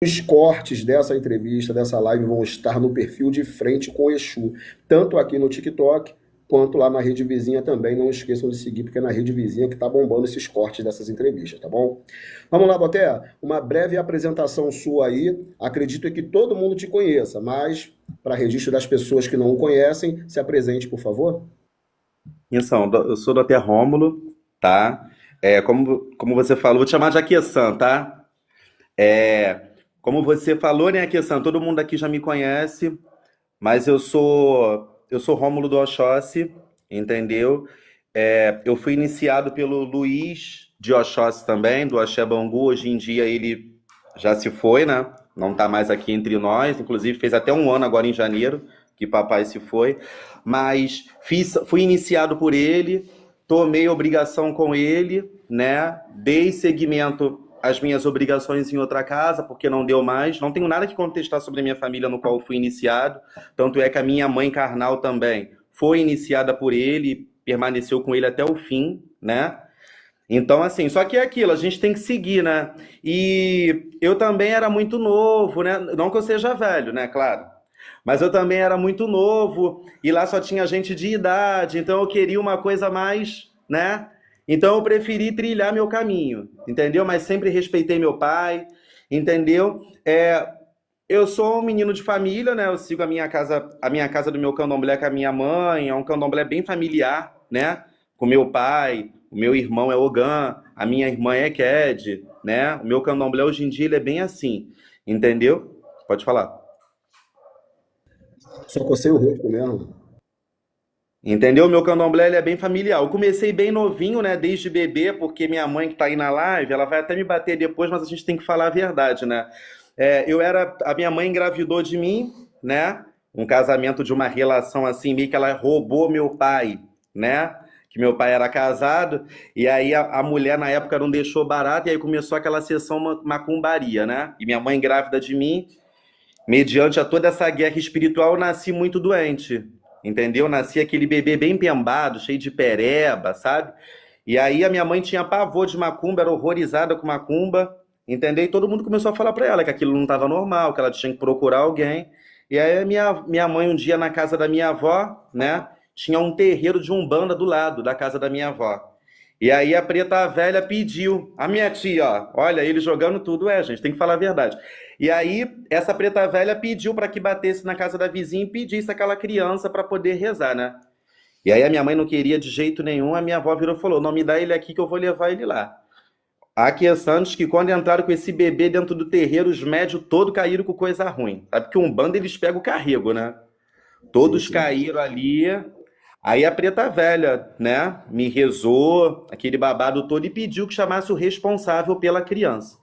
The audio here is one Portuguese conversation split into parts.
Os cortes dessa entrevista, dessa live, vão estar no perfil de Frente com o Exu, tanto aqui no TikTok, quanto lá na rede vizinha também. Não esqueçam de seguir, porque é na rede vizinha que tá bombando esses cortes dessas entrevistas, tá bom? Vamos lá, Boté, uma breve apresentação sua aí. Acredito que todo mundo te conheça, mas para registro das pessoas que não o conhecem, se apresente, por favor. Então, eu sou do Até Rômulo, tá? Como você falou, vou te chamar de Aqui-san, tá? É, como você falou, né, Aqui-san, todo mundo aqui já me conhece, mas eu sou Rômulo do Oxóssi, entendeu? Eu fui iniciado pelo Luiz de Oxóssi também, do Axé Bangu. Hoje em dia ele já se foi, né? Não tá mais aqui entre nós. Inclusive fez até um ano agora em janeiro que papai se foi. Mas fui iniciado por ele, tomei obrigação com ele, né? Dei seguimento às minhas obrigações em outra casa, porque não deu mais. Não tenho nada que contestar sobre a minha família no qual eu fui iniciado. Tanto é que a minha mãe carnal também foi iniciada por ele, permaneceu com ele até o fim, né? Então, assim, só que é aquilo, a gente tem que seguir, né? E eu também era muito novo, né? Não que eu seja velho, né? Claro. Mas eu também era muito novo e lá só tinha gente de idade, então eu queria uma coisa mais, né? Então eu preferi trilhar meu caminho, entendeu? Mas sempre respeitei meu pai, entendeu? Eu sou um menino de família, né? Eu sigo a minha casa do meu candomblé com a minha mãe, é um candomblé bem familiar, né? Com meu pai, o meu irmão é Ogan, a minha irmã é Ked, né? O meu candomblé hoje em dia ele é bem assim, entendeu? Pode falar. Só cocei o rosto mesmo. Entendeu? O meu candomblé ele é bem familiar. Eu comecei bem novinho, né? Desde bebê, porque minha mãe que tá aí na live, ela vai até me bater depois, mas a gente tem que falar a verdade, né? A minha mãe engravidou de mim, né? Um casamento de uma relação assim, meio que ela roubou meu pai, né? Que meu pai era casado, e aí a mulher na época não deixou barato, e aí começou aquela sessão macumbaria, né? E minha mãe grávida de mim, mediante a toda essa guerra espiritual, eu nasci muito doente, entendeu? Nasci aquele bebê bem pembado, cheio de pereba, sabe? E aí a minha mãe tinha pavor de macumba, era horrorizada com macumba, entendeu? E todo mundo começou a falar pra ela que aquilo não estava normal, que ela tinha que procurar alguém. E aí a minha mãe, um dia na casa da minha avó, né? Tinha um terreiro de umbanda do lado da casa da minha avó. E aí a preta velha pediu, a minha tia, ó, olha, ele jogando tudo, gente, tem que falar a verdade. E aí essa preta velha pediu para que batesse na casa da vizinha e pedisse aquela criança para poder rezar, né? E aí a minha mãe não queria de jeito nenhum, a minha avó virou e falou, não, me dá ele aqui que eu vou levar ele lá. Aqui é Santos que quando entraram com esse bebê dentro do terreiro, os médios todos caíram com coisa ruim. Sabe que um bando eles pegam o carrego, né? Sim, Todos sim. caíram ali. Aí a preta velha, né, me rezou, aquele babado todo, e pediu que chamasse o responsável pela criança.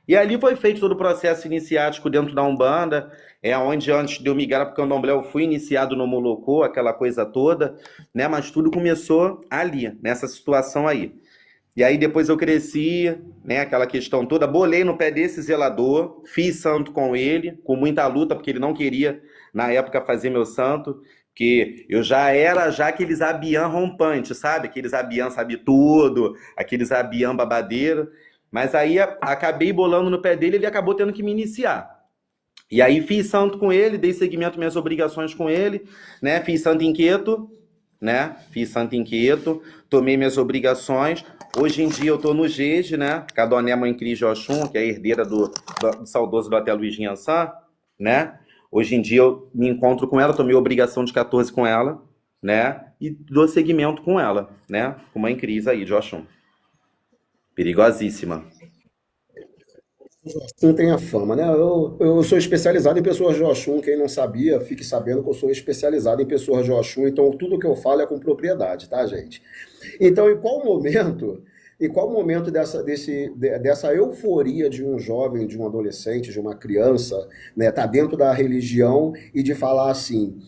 E ali foi feito todo o processo iniciático dentro da Umbanda, é onde antes de eu migrar para o Candomblé eu fui iniciado no Molocô, aquela coisa toda, né? Mas tudo começou ali, nessa situação aí. E aí depois eu cresci, né? Aquela questão toda, bolei no pé desse zelador, fiz santo com ele, com muita luta, porque ele não queria, na época, fazer meu santo, que eu já era já aqueles abian rompantes, sabe? Aqueles abian sabe tudo, aqueles abian babadeiro. Mas aí acabei bolando no pé dele, ele acabou tendo que me iniciar. E aí fiz santo com ele, dei seguimento às minhas obrigações com ele, né? Fiz santo inquieto, né? Fiz santo inquieto, tomei minhas obrigações. Hoje em dia eu tô no GED, né? Com a Doné Mãe Cris de Oxum, que é a herdeira do saudoso do Até Luiz Inhansã, né? Hoje em dia eu me encontro com ela, tomei obrigação de 14 com ela, né? E dou seguimento com ela, né? Com Mãe Cris aí de Oxum. Perigosíssima. Não tem a fama, né? Eu sou especializado em pessoas de Oxum. Quem não sabia, fique sabendo que eu sou especializado em pessoas de Oxum. Então, tudo que eu falo é com propriedade, tá, gente? Então, em qual momento dessa euforia de um jovem, de um adolescente, de uma criança, né, tá dentro da religião e de falar assim,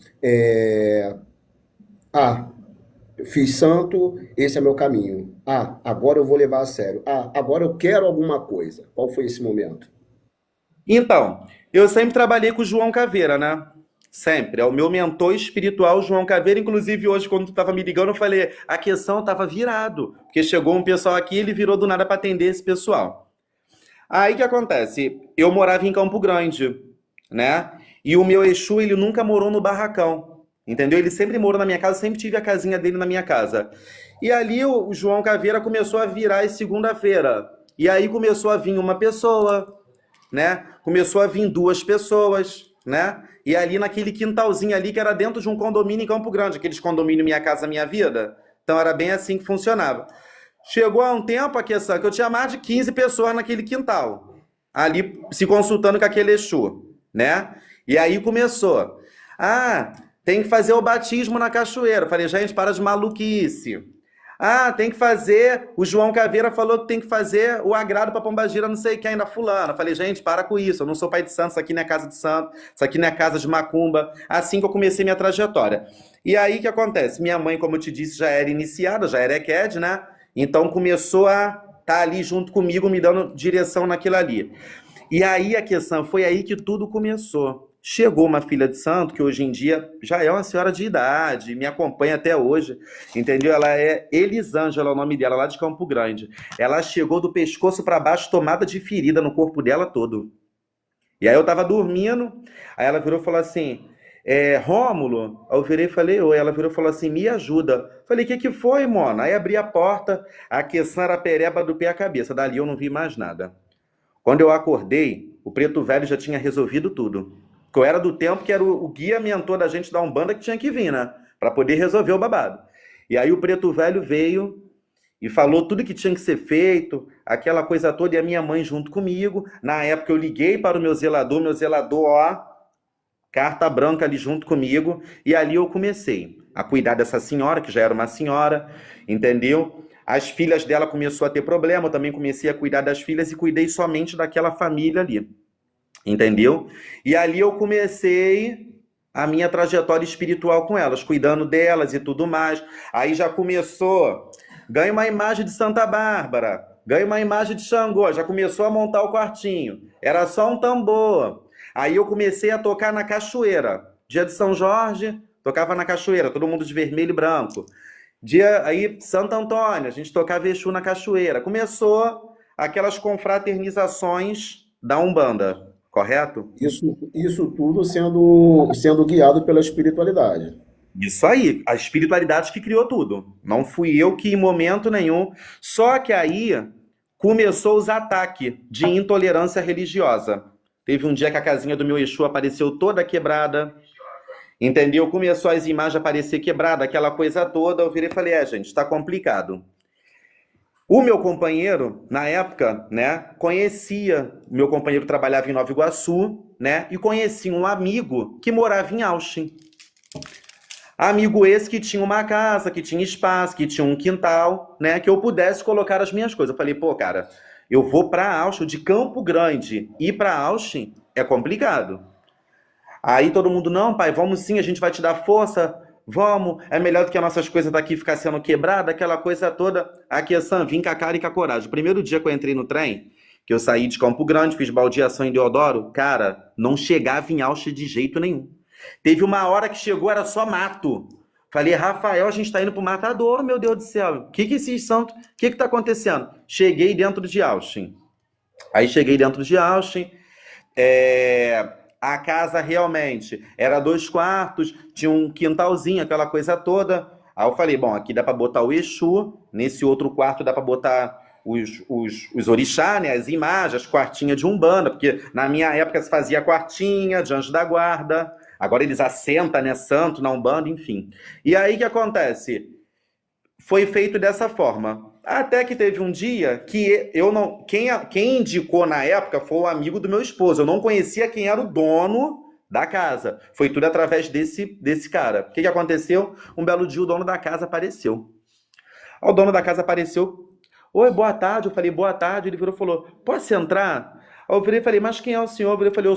ah, fiz santo, esse é meu caminho. Ah, agora eu vou levar a sério. Ah, agora eu quero alguma coisa. Qual foi esse momento? Então, eu sempre trabalhei com o João Caveira, né? Sempre. É o meu mentor espiritual, João Caveira. Inclusive, hoje, quando tu tava me ligando, eu falei, a questão tava virado. Porque chegou um pessoal aqui e ele virou do nada para atender esse pessoal. Aí o que acontece? eu morava em Campo Grande, né? E o meu Exu, ele nunca morou no barracão, entendeu? Ele sempre morou na minha casa, sempre tive a casinha dele na minha casa. E ali o João Caveira começou a virar às segunda-feira. E aí começou a vir uma pessoa, né? Começou a vir duas pessoas, né? E ali naquele quintalzinho ali, que era dentro de um condomínio em Campo Grande, aqueles condomínio Minha Casa Minha Vida. Então era bem assim que funcionava. Chegou a um tempo, que eu tinha mais de 15 pessoas naquele quintal, ali se consultando com aquele Exu, né? E aí começou. Ah, tem que fazer o batismo na cachoeira. Eu falei, gente, para de maluquice. Ah, tem que fazer. O João Caveira falou que tem que fazer o agrado para Pombagira, não sei quem, da fulana. Eu falei, gente, para com isso. Eu não sou pai de santo, isso aqui não é casa de santo, isso aqui não é casa de macumba. Assim que eu comecei minha trajetória. E aí o que acontece? Minha mãe, como eu te disse, já era iniciada, já era EQED, né? Então começou a estar ali junto comigo, me dando direção naquilo ali. E aí a questão foi aí que tudo começou. Chegou uma filha de santo, que hoje em dia já é uma senhora de idade, me acompanha até hoje, entendeu? Ela é Elisângela, é o nome dela, lá de Campo Grande. Ela chegou do pescoço para baixo, tomada de ferida no corpo dela todo. E aí eu tava dormindo, aí ela virou e falou assim, Rômulo, aí eu virei e falei, oi, ela virou e falou assim, me ajuda. Falei, o que foi, mano? Aí abri a porta, a questão era a pereba do pé à cabeça, dali eu não vi mais nada. Quando eu acordei, o preto velho já tinha resolvido tudo. Porque eu era do tempo que era o guia mentor da gente da Umbanda que tinha que vir, né? Para poder resolver o babado. E aí o preto velho veio e falou tudo que tinha que ser feito, aquela coisa toda, e a minha mãe junto comigo. Na época eu liguei para o meu zelador, ó, carta branca ali junto comigo, e ali eu comecei a cuidar dessa senhora, que já era uma senhora, entendeu? As filhas dela começou a ter problema, eu também comecei a cuidar das filhas e cuidei somente daquela família ali, entendeu? E ali eu comecei a minha trajetória espiritual com elas, cuidando delas e tudo mais. Aí já começou, ganha uma imagem de Santa Bárbara, ganha uma imagem de Xangô, já começou a montar o quartinho. Era só um tambor. Aí eu comecei a tocar na cachoeira. Dia de São Jorge, tocava na cachoeira, todo mundo de vermelho e branco. Dia aí, Santo Antônio, a gente tocava Exu na cachoeira. Começou aquelas confraternizações da Umbanda, correto? Isso tudo sendo guiado pela espiritualidade. Isso aí, a espiritualidade que criou tudo. Não fui eu que em momento nenhum. Só que aí começou os ataques de intolerância religiosa. Teve um dia que a casinha do meu Exu apareceu toda quebrada, entendeu? Começou as imagens a aparecer quebrada, aquela coisa toda. Eu virei e falei, gente, tá complicado. O meu companheiro, na época, né, o meu companheiro trabalhava em Nova Iguaçu, né, e conhecia um amigo que morava em Auschwitz. Amigo esse que tinha uma casa, que tinha espaço, que tinha um quintal, né, que eu pudesse colocar as minhas coisas. Eu falei, pô, cara, eu vou para Auschwitz, de Campo Grande, ir para Auschwitz é complicado. Aí todo mundo, não, pai, vamos sim, a gente vai te dar força, vamos, é melhor do que as nossas coisas daqui ficar sendo quebrada, aquela coisa toda. Aqui é Sam, vim com a cara e com a coragem. O primeiro dia que eu entrei no trem, que eu saí de Campo Grande, fiz baldeação em Deodoro, cara, não chegava em Auschwitz de jeito nenhum. Teve uma hora que chegou, era só mato. Falei, Rafael, a gente tá indo pro matadouro, meu Deus do céu. O que esses santos, o que tá acontecendo? Cheguei dentro de Auschwitz. Aí cheguei dentro de Auschwitz, a casa realmente era 2 quartos, tinha um quintalzinho, aquela coisa toda. Aí eu falei, bom, aqui dá para botar o Exu, nesse outro quarto dá para botar os orixá, né, as imagens, as quartinhas de Umbanda, porque na minha época se fazia quartinha de anjo da guarda, agora eles assentam, né, santo na Umbanda, enfim. E aí o que acontece? Foi feito dessa forma. Até que teve um dia que eu não. Quem indicou na época foi o amigo do meu esposo. Eu não conhecia quem era o dono da casa. Foi tudo através desse cara. O que aconteceu? Um belo dia o dono da casa apareceu. O dono da casa apareceu. Oi, boa tarde. Eu falei, boa tarde. Ele virou e falou, posso entrar? Aí eu virei e falei, mas quem é o senhor? Eu falei,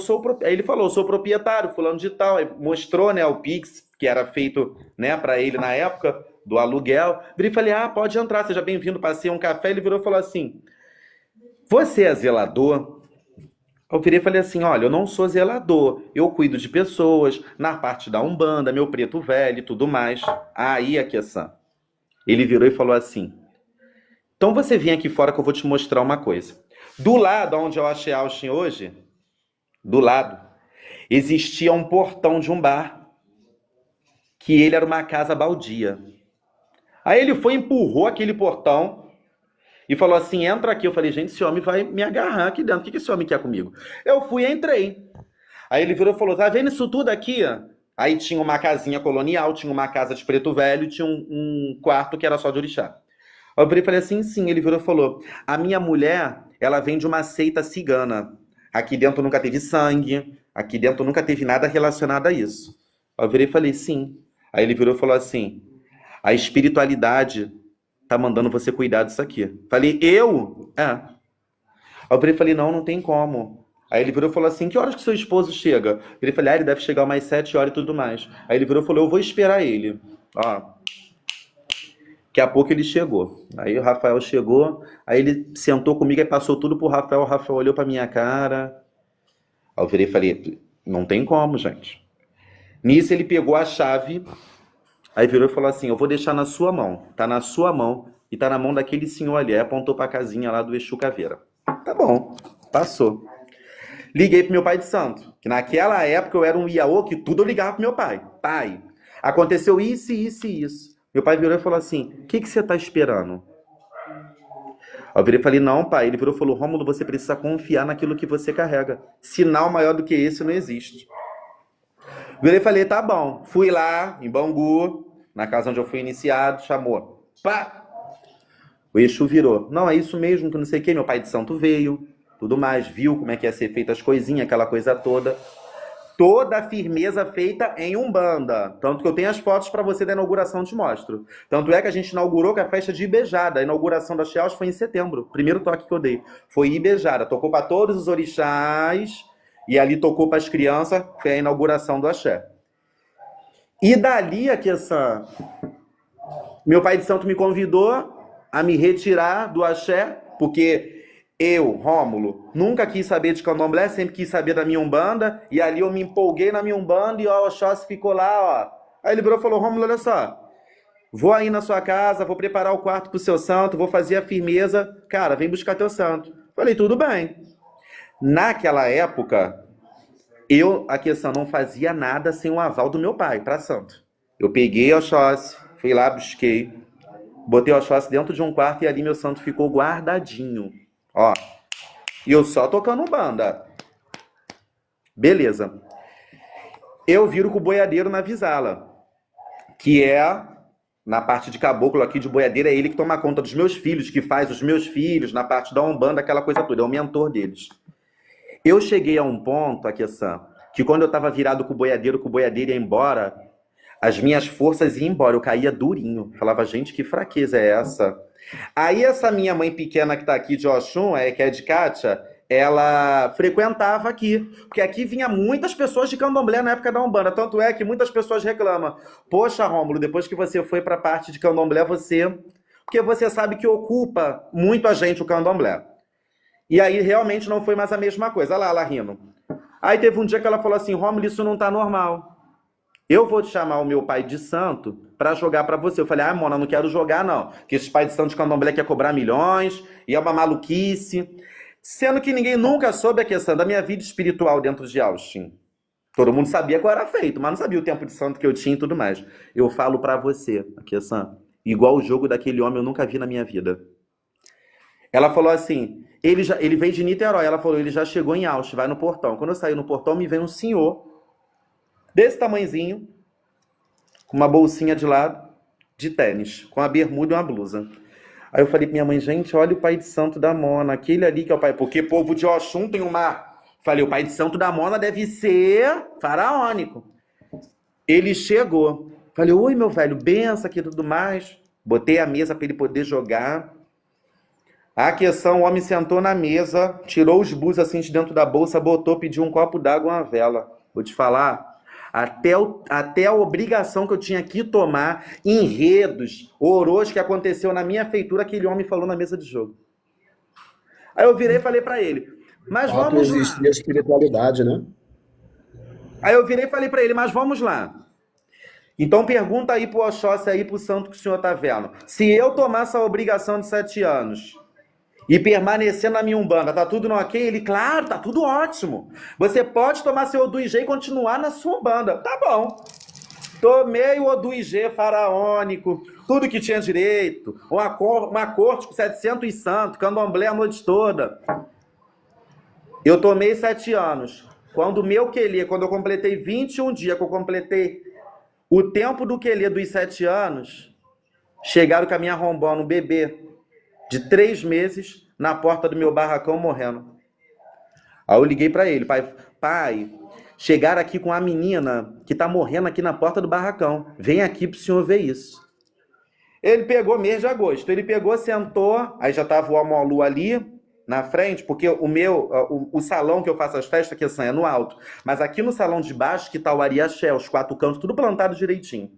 Aí ele falou, eu sou proprietário, fulano de tal. Aí mostrou, né, o Pix, que era feito, né, para ele na época, do aluguel. Virei e falei, pode entrar, seja bem-vindo, passei um café. Ele virou e falou assim, você é zelador? Eu virei e falei assim, olha, eu não sou zelador, eu cuido de pessoas, na parte da Umbanda, meu preto velho e tudo mais. Aí a questão. Ele virou e falou assim, então você vem aqui fora que eu vou te mostrar uma coisa. Do lado onde eu achei Auschwitz hoje, do lado, existia um portão de um bar, que ele era uma casa baldia. Aí ele foi, empurrou aquele portão e falou assim, entra aqui. Eu falei, gente, esse homem vai me agarrar aqui dentro. O que esse homem quer comigo? Eu fui e entrei. Aí ele virou e falou, tá vendo isso tudo aqui? Aí tinha uma casinha colonial, tinha uma casa de preto velho, tinha um quarto que era só de orixá. Eu virei e falei assim, sim. Ele virou e falou, a minha mulher, ela vem de uma seita cigana. Aqui dentro nunca teve sangue, aqui dentro nunca teve nada relacionado a isso. Eu virei e falei, sim. Aí ele virou e falou assim, a espiritualidade tá mandando você cuidar disso aqui. Falei, eu? É. Aí eu virei e falei, não tem como. Aí ele virou e falou assim, que horas que seu esposo chega? Ele falou, ele deve chegar umas 7 horas e tudo mais. Aí ele virou e falou, eu vou esperar ele. Ó, daqui a pouco ele chegou. Aí o Rafael chegou, aí ele sentou comigo e passou tudo pro Rafael. O Rafael olhou pra minha cara. Aí eu virei e falei, não tem como, gente. Nisso ele pegou a chave, aí virou e falou assim, eu vou deixar na sua mão. Tá na sua mão e tá na mão daquele senhor ali. Aí apontou pra casinha lá do Exu Caveira. Tá bom, passou. Liguei pro meu pai de santo, que naquela época eu era um iaô que tudo eu ligava pro meu pai. Pai, aconteceu isso, isso e isso. Meu pai virou e falou assim, o que você tá esperando? Eu virei e falei, não, pai. Ele virou e falou, Rômulo, você precisa confiar naquilo que você carrega. Sinal maior do que esse não existe. Virei e falei, tá bom. Fui lá, em Bangu, na casa onde eu fui iniciado, chamou. Pá! O Exu virou. Não, é isso mesmo, que não sei o que. Meu pai de santo veio, tudo mais, viu como é que ia ser feita as coisinhas, aquela coisa toda. Toda a firmeza feita em Umbanda. Tanto que eu tenho as fotos para você da inauguração, te mostro. Tanto é que a gente inaugurou com a festa de Ibejada. A inauguração da Cheaus foi em setembro. Primeiro toque que eu dei. Foi Ibejada. Tocou para todos os orixás e ali tocou para as crianças. Foi a inauguração do Axé. E dali, meu pai de santo me convidou a me retirar do Axé, porque eu, Rômulo, nunca quis saber de candomblé, sempre quis saber da minha Umbanda, e ali eu me empolguei na minha Umbanda e ó, o Oxóssi ficou lá, ó. Aí ele virou e falou, Rômulo, olha só, vou aí na sua casa, vou preparar o quarto pro seu santo, vou fazer a firmeza, cara, vem buscar teu santo. Falei, tudo bem. Naquela época, não fazia nada sem o aval do meu pai, pra santo. Eu peguei o Oxóssi, fui lá, busquei, botei o Oxóssi dentro de um quarto e ali meu santo ficou guardadinho. Ó, e eu só tocando Umbanda. Beleza. Eu viro com o boiadeiro na Visala, que é, na parte de caboclo aqui de boiadeiro, é ele que toma conta dos meus filhos, que faz os meus filhos, na parte da Umbanda, aquela coisa toda, é o mentor deles. Eu cheguei a um ponto, que quando eu tava virado com o boiadeiro ia embora, as minhas forças iam embora, eu caía durinho. Falava, gente, que fraqueza é essa? Aí essa minha mãe pequena que tá aqui de Oxum, que é de Kátia, ela frequentava aqui, porque aqui vinha muitas pessoas de candomblé na época da Umbanda, tanto é que muitas pessoas reclamam, poxa, Rômulo, depois que você foi pra parte de candomblé, porque você sabe que ocupa muito a gente o candomblé. E aí realmente não foi mais a mesma coisa. Olha lá, ela rindo. Aí teve um dia que ela falou assim, Rômulo, isso não tá normal. Eu vou te chamar o meu pai de santo pra jogar pra você. Eu falei, Mona, não quero jogar não, porque esse pai de santo de candomblé quer cobrar milhões, e é uma maluquice. Sendo que ninguém nunca soube a questão da minha vida espiritual dentro de Austin. Todo mundo sabia que eu era feito, mas não sabia o tempo de santo que eu tinha e tudo mais. Eu falo pra você, igual o jogo daquele homem eu nunca vi na minha vida. Ela falou assim, ele veio de Niterói, ela falou, ele já chegou em Austin, vai no portão. Quando eu saí no portão, me veio um senhor, desse tamanhozinho, com uma bolsinha de lado, de tênis, com uma bermuda e uma blusa. Aí eu falei pra minha mãe, gente, olha o pai de santo da Mona, aquele ali que é o pai, porque povo de Oxum tem uma... Falei, o pai de santo da Mona deve ser faraônico. Ele chegou. Falei, oi, meu velho, benção aqui e tudo mais. Botei a mesa pra ele poder jogar. A questão, o homem sentou na mesa, tirou os bus assim de dentro da bolsa, botou, pediu um copo d'água e uma vela. Vou te falar... Até a obrigação que eu tinha que tomar, enredos, horrores que aconteceu na minha feitura, aquele homem falou na mesa de jogo. Aí eu virei e falei pra ele, mas vamos lá. Existia a espiritualidade, né? Aí eu virei e falei pra ele, mas vamos lá. Então pergunta aí pro Oxóssi, aí pro santo que o senhor tá vendo. Se eu tomar essa obrigação de 7 anos e permanecer na minha Umbanda. Tá tudo no ok? Ele, claro, tá tudo ótimo. Você pode tomar seu Odu-IG e continuar na sua Umbanda. Tá bom. Tomei o Odu-IG faraônico, tudo que tinha direito, uma corte com 700 santos, candomblé a noite toda. Eu tomei 7 anos. Quando eu completei 21 dias, que eu completei o tempo do quelê dos 7 anos, chegaram com a minha rombona, um bebê de 3 meses, na porta do meu barracão morrendo. Aí eu liguei pra ele, pai, chegaram aqui com a menina que tá morrendo aqui na porta do barracão. Vem aqui pro senhor ver isso. Ele pegou mês de agosto, ele pegou, sentou, aí já tava o Amolu ali na frente, porque o salão que eu faço as festas aqui é no alto, mas aqui no salão de baixo que tá o Ariaxé, os 4 cantos, tudo plantado direitinho.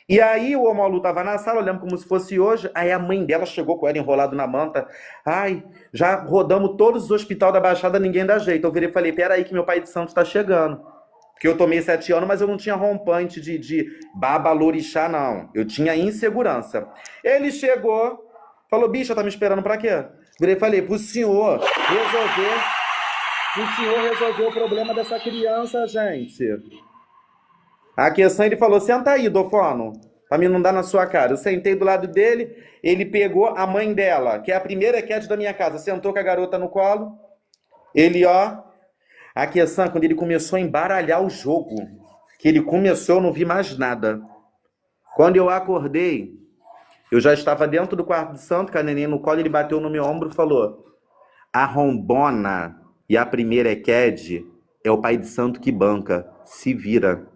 E aí o Omolu tava na sala, eu lembro como se fosse hoje, aí a mãe dela chegou com ela enrolado na manta, ai, já rodamos todos os hospitais da Baixada, ninguém dá jeito. Eu virei e falei, peraí que meu pai de santo tá chegando. Porque eu tomei 7 anos, mas eu não tinha rompante de babalorixá, não. Eu tinha insegurança. Ele chegou, falou, bicha, tá me esperando pra quê? Virei e falei, pro senhor resolver o problema dessa criança, gente. A questão, ele falou, senta aí, Dofono, pra mim não dar na sua cara. Eu sentei do lado dele, ele pegou a mãe dela, que é a primeira cat da minha casa, sentou com a garota no colo, ele, ó, a questão, quando ele começou a embaralhar o jogo, que ele começou, eu não vi mais nada. Quando eu acordei, eu já estava dentro do quarto de santo, com a neném no colo, ele bateu no meu ombro e falou, a rombona e a primeira Eked é o pai de santo que banca, se vira.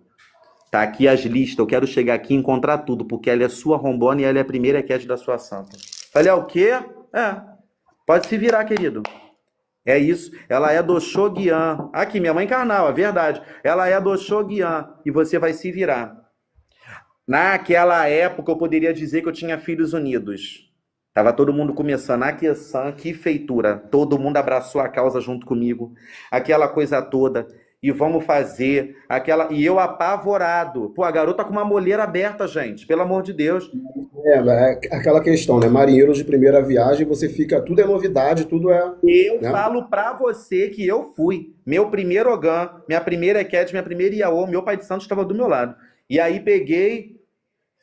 Tá aqui as listas, eu quero chegar aqui e encontrar tudo, porque ela é sua rombona e ela é a primeira Eked da sua santa. Falei, o quê? Pode se virar, querido. É isso, ela é do Oxóguian. Aqui, minha mãe carnal, é verdade. Ela é do Oxóguian e você vai se virar. Naquela época, eu poderia dizer que eu tinha filhos unidos. Tava todo mundo começando. Que feitura. Todo mundo abraçou a causa junto comigo. Aquela coisa toda. E vamos fazer. E eu apavorado. Pô, a garota com uma moleira aberta, gente. Pelo amor de Deus. É aquela questão, né? Marinheiro de primeira viagem, você fica, tudo é novidade, tudo é, Eu né? falo pra você que eu fui. Meu primeiro Ogã, minha primeira Eked, minha primeira Iaô, meu pai de santo estava do meu lado. E aí peguei,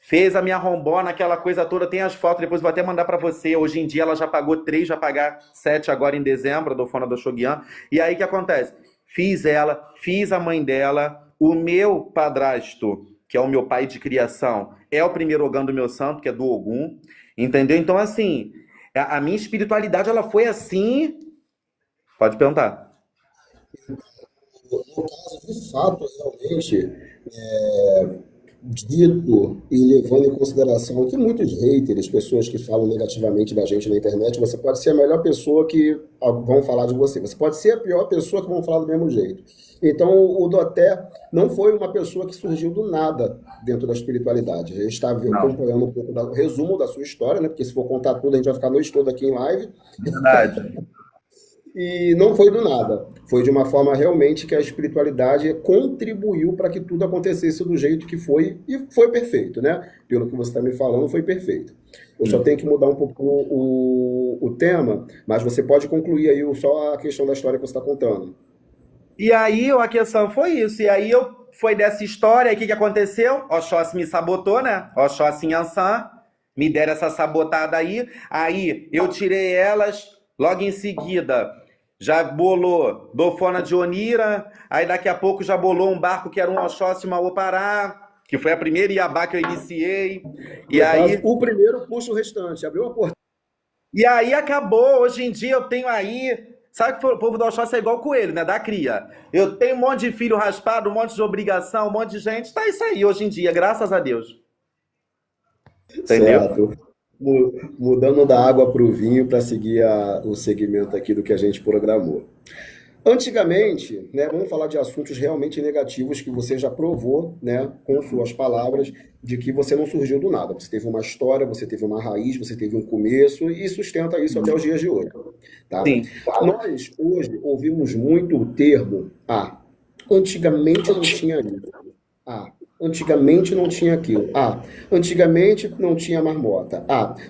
fez a minha rombona, aquela coisa toda, tem as fotos, depois vou até mandar pra você. Hoje em dia ela já pagou 3, vai pagar 7 agora em dezembro, do Fona do Oxóguian. E aí o que acontece? Fiz ela, fiz a mãe dela, o meu padrasto, que é o meu pai de criação, é o primeiro Ogã do meu santo, que é do Ogum, entendeu? Então, assim, a minha espiritualidade, ela foi assim... Pode perguntar. No caso, de fato, realmente, dito e levando em consideração que muitos haters, pessoas que falam negativamente da gente na internet, você pode ser a melhor pessoa que vão falar de você. Você pode ser a pior pessoa que vão falar do mesmo jeito. Então, o Doté não foi uma pessoa que surgiu do nada dentro da espiritualidade. A gente está Não, acompanhando um pouco do resumo da sua história, né? Porque se for contar tudo, a gente vai ficar a noite toda aqui em live. verdade. E não foi do nada. Foi de uma forma realmente que a espiritualidade contribuiu para que tudo acontecesse do jeito que foi, e foi perfeito, né? Pelo que você está me falando, foi perfeito. Eu só tenho que mudar um pouco o tema, mas você pode concluir aí só a questão da história que você está contando. E aí, a questão foi isso. E aí, foi dessa história, aí o que aconteceu? Oxóssi me sabotou, né? Oxóssi em Ansan, me deram essa sabotada aí. Aí, eu tirei elas, logo em seguida, já bolou Dofona de Onira, aí daqui a pouco já bolou um barco que era um Oxóssi Mauopará, que foi a primeira Iabá que eu iniciei. E No caso, aí, o primeiro puxa o restante. Abriu a porta. acabou. Hoje em dia eu tenho aí. Sabe que o povo do Oxóssi é igual coelho, né? Da cria. Eu tenho um monte de filho raspado, um monte de obrigação, um monte de gente. Tá isso aí hoje em dia, graças a Deus. Entendeu? Certo. Mudando da água para o vinho para seguir o segmento aqui do que a gente programou. Antigamente, né, vamos falar de assuntos realmente negativos que você já provou, né, com suas palavras, de que você não surgiu do nada. Você teve uma história, você teve uma raiz, você teve um começo e sustenta isso até os dias de hoje. Tá? Sim. Nós, hoje, ouvimos muito o termo, antigamente não tinha isso. Antigamente não tinha aquilo. Antigamente não tinha marmota.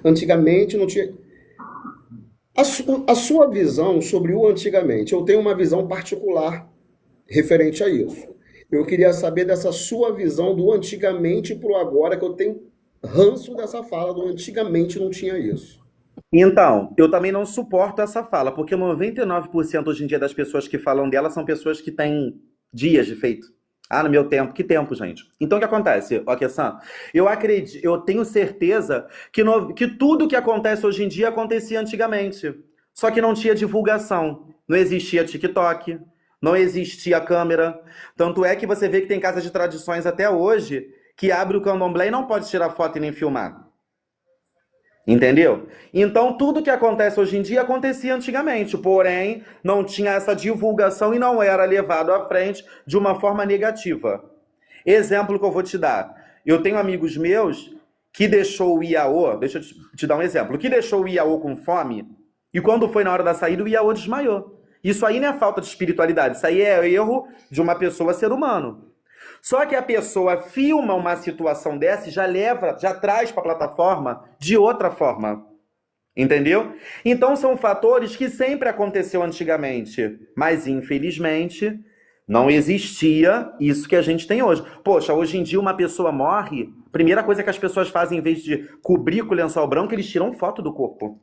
Antigamente não tinha... A sua visão sobre o antigamente, eu tenho uma visão particular referente a isso. Eu queria saber dessa sua visão do antigamente pro agora, que eu tenho ranço dessa fala do antigamente não tinha isso. Então, eu também não suporto essa fala, porque 99% hoje em dia das pessoas que falam dela são pessoas que têm dias de feito. Ah, no meu tempo. Que tempo, gente? Então, o que acontece, Ok-san? Eu acredito, eu tenho certeza que tudo que acontece hoje em dia acontecia antigamente. Só que não tinha divulgação. Não existia TikTok, não existia câmera. Tanto é que você vê que tem casas de tradições até hoje que abre o candomblé e não pode tirar foto e nem filmar. Entendeu? Então, tudo que acontece hoje em dia acontecia antigamente, porém, não tinha essa divulgação e não era levado à frente de uma forma negativa. Exemplo que eu vou te dar. Eu tenho amigos meus que deixou o Iaô, deixa eu te dar um exemplo, que deixou o Iaô com fome e quando foi na hora da saída, o Iaô desmaiou. Isso aí não é falta de espiritualidade, isso aí é erro de uma pessoa ser humano. Só que a pessoa filma uma situação dessa e já leva, já traz para a plataforma de outra forma. Entendeu? Então são fatores que sempre aconteceu antigamente, mas infelizmente não existia isso que a gente tem hoje. Poxa, hoje em dia uma pessoa morre, primeira coisa que as pessoas fazem em vez de cobrir com o lençol branco, eles tiram foto do corpo.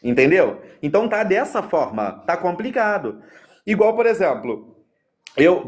Entendeu? Então tá dessa forma, tá complicado. Igual, por exemplo,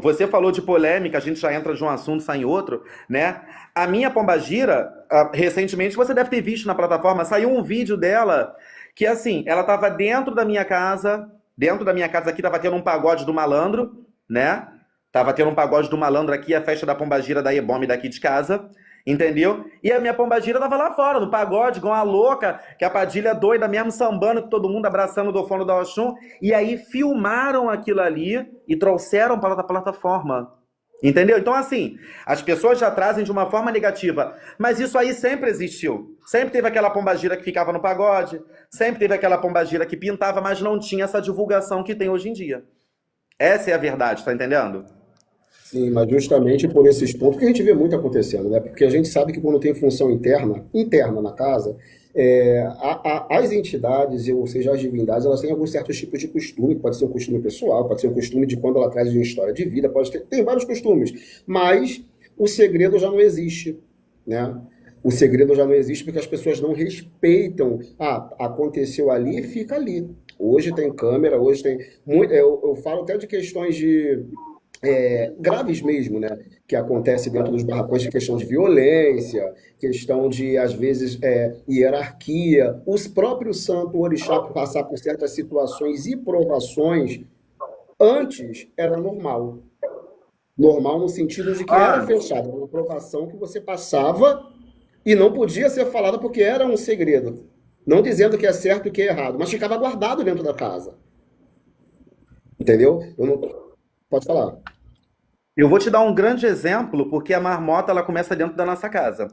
você falou de polêmica, a gente já entra de um assunto, sai em outro, né? A minha pombagira, recentemente, você deve ter visto na plataforma, saiu um vídeo dela que, assim, ela tava dentro da minha casa aqui, tava tendo um pagode do malandro, né? Tava tendo um pagode do malandro aqui, a festa da pombagira da Ebome daqui de casa, entendeu? E a minha pombagira tava lá fora, no pagode, igual uma louca, que a Padilha doida mesmo, sambando, com todo mundo abraçando o Dofano da Oxum, e aí filmaram aquilo ali e trouxeram para a plataforma. Entendeu? Então, assim, as pessoas já trazem de uma forma negativa, mas isso aí sempre existiu. Sempre teve aquela pombagira que ficava no pagode, sempre teve aquela pombagira que pintava, mas não tinha essa divulgação que tem hoje em dia. Essa é a verdade, tá entendendo? Sim, mas justamente por esses pontos que a gente vê muito acontecendo, né? Porque a gente sabe que quando tem função interna na casa, as entidades, ou seja, as divindades, elas têm alguns certos tipos de costume, pode ser um costume pessoal, pode ser um costume de quando ela traz uma história de vida, pode ter, tem vários costumes, mas o segredo já não existe, né? O segredo já não existe porque as pessoas não respeitam. Ah, aconteceu ali e fica ali. Hoje tem câmera, hoje tem. Eu falo até de questões de graves mesmo, né? Que acontece dentro dos barracões de questão de violência, questão de, às vezes, hierarquia. Os próprios santos orixá passar por certas situações e provações, antes era normal. Normal no sentido de que era Ah, fechado, era uma provação que você passava e não podia ser falada porque era um segredo. Não dizendo que é certo e que é errado, mas ficava guardado dentro da casa. Entendeu? Eu não... Pode falar. eu vou te dar um grande exemplo, porque a marmota ela começa dentro da nossa casa.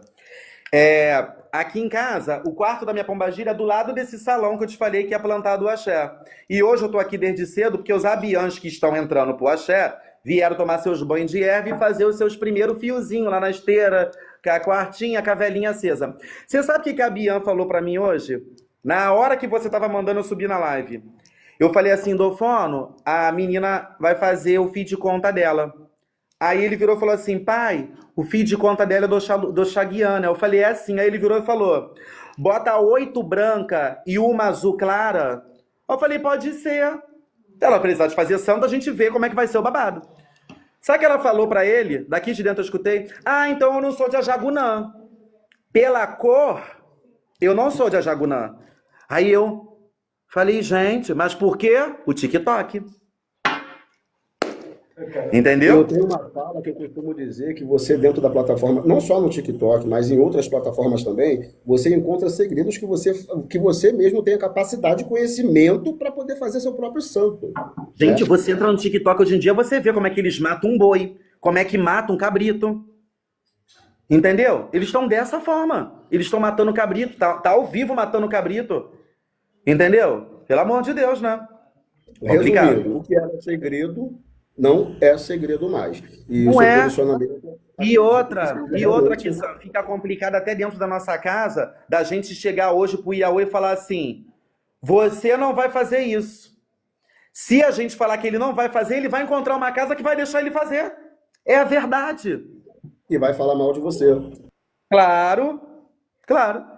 Aqui em casa, o quarto da minha pombagira é do lado desse salão que eu te falei que é plantado o axé. E hoje eu tô aqui desde cedo porque os abiãs que estão entrando pro axé vieram tomar seus banhos de erva e fazer os seus primeiros fiozinhos lá na esteira, com a quartinha, com a velhinha acesa. Você sabe o que que a Bian falou pra mim hoje? Na hora que você tava mandando eu subir na live. Eu falei assim, Dofono, a menina vai fazer o feed de conta dela. Aí ele virou e falou assim, pai, o feed de conta dela é do Chaguiana. Eu falei, é assim. Aí ele virou e falou, bota 8 branca e uma azul clara. Eu falei, pode ser. Ela precisar de fazer santo, a gente vê como é que vai ser o babado. Sabe o que ela falou pra ele? Daqui de dentro eu escutei. Ah, então eu não sou de Ajagunã. Pela cor, eu não sou de Ajagunã. Aí eu falei, gente, mas por quê? O TikTok. Eu Entendeu? tenho uma fala que eu costumo dizer que você, dentro da plataforma, não só no TikTok, mas em outras plataformas também, você encontra segredos que você mesmo tem a capacidade de conhecimento para poder fazer seu próprio santo, Gente, né? você entra no TikTok hoje em dia, você vê como é que eles matam um boi, como é que matam um cabrito. Entendeu? Eles estão dessa forma. Eles estão matando cabrito, tá ao vivo matando cabrito. Entendeu? Pelo amor de Deus, né? Resumindo, Complicado. o que era segredo não é segredo mais. E o Não seu é. posicionamento E outra realmente que fica complicada até dentro da nossa casa, da gente chegar hoje pro Iaô e falar assim: Você não vai fazer isso. Se a gente falar que ele não vai fazer, ele vai encontrar uma casa que vai deixar ele fazer. É a verdade. E vai falar mal de você. Claro, claro.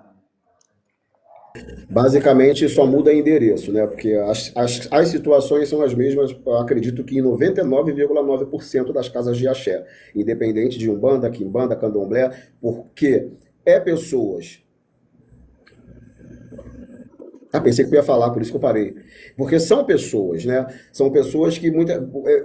Basicamente, só muda endereço, né? Porque as situações são as mesmas, eu acredito que em 99,9% das casas de axé, independente de Umbanda, Quimbanda, Candomblé, porque é pessoas. Ah, pensei que eu ia falar, por isso que eu parei. Porque são pessoas, né? São pessoas que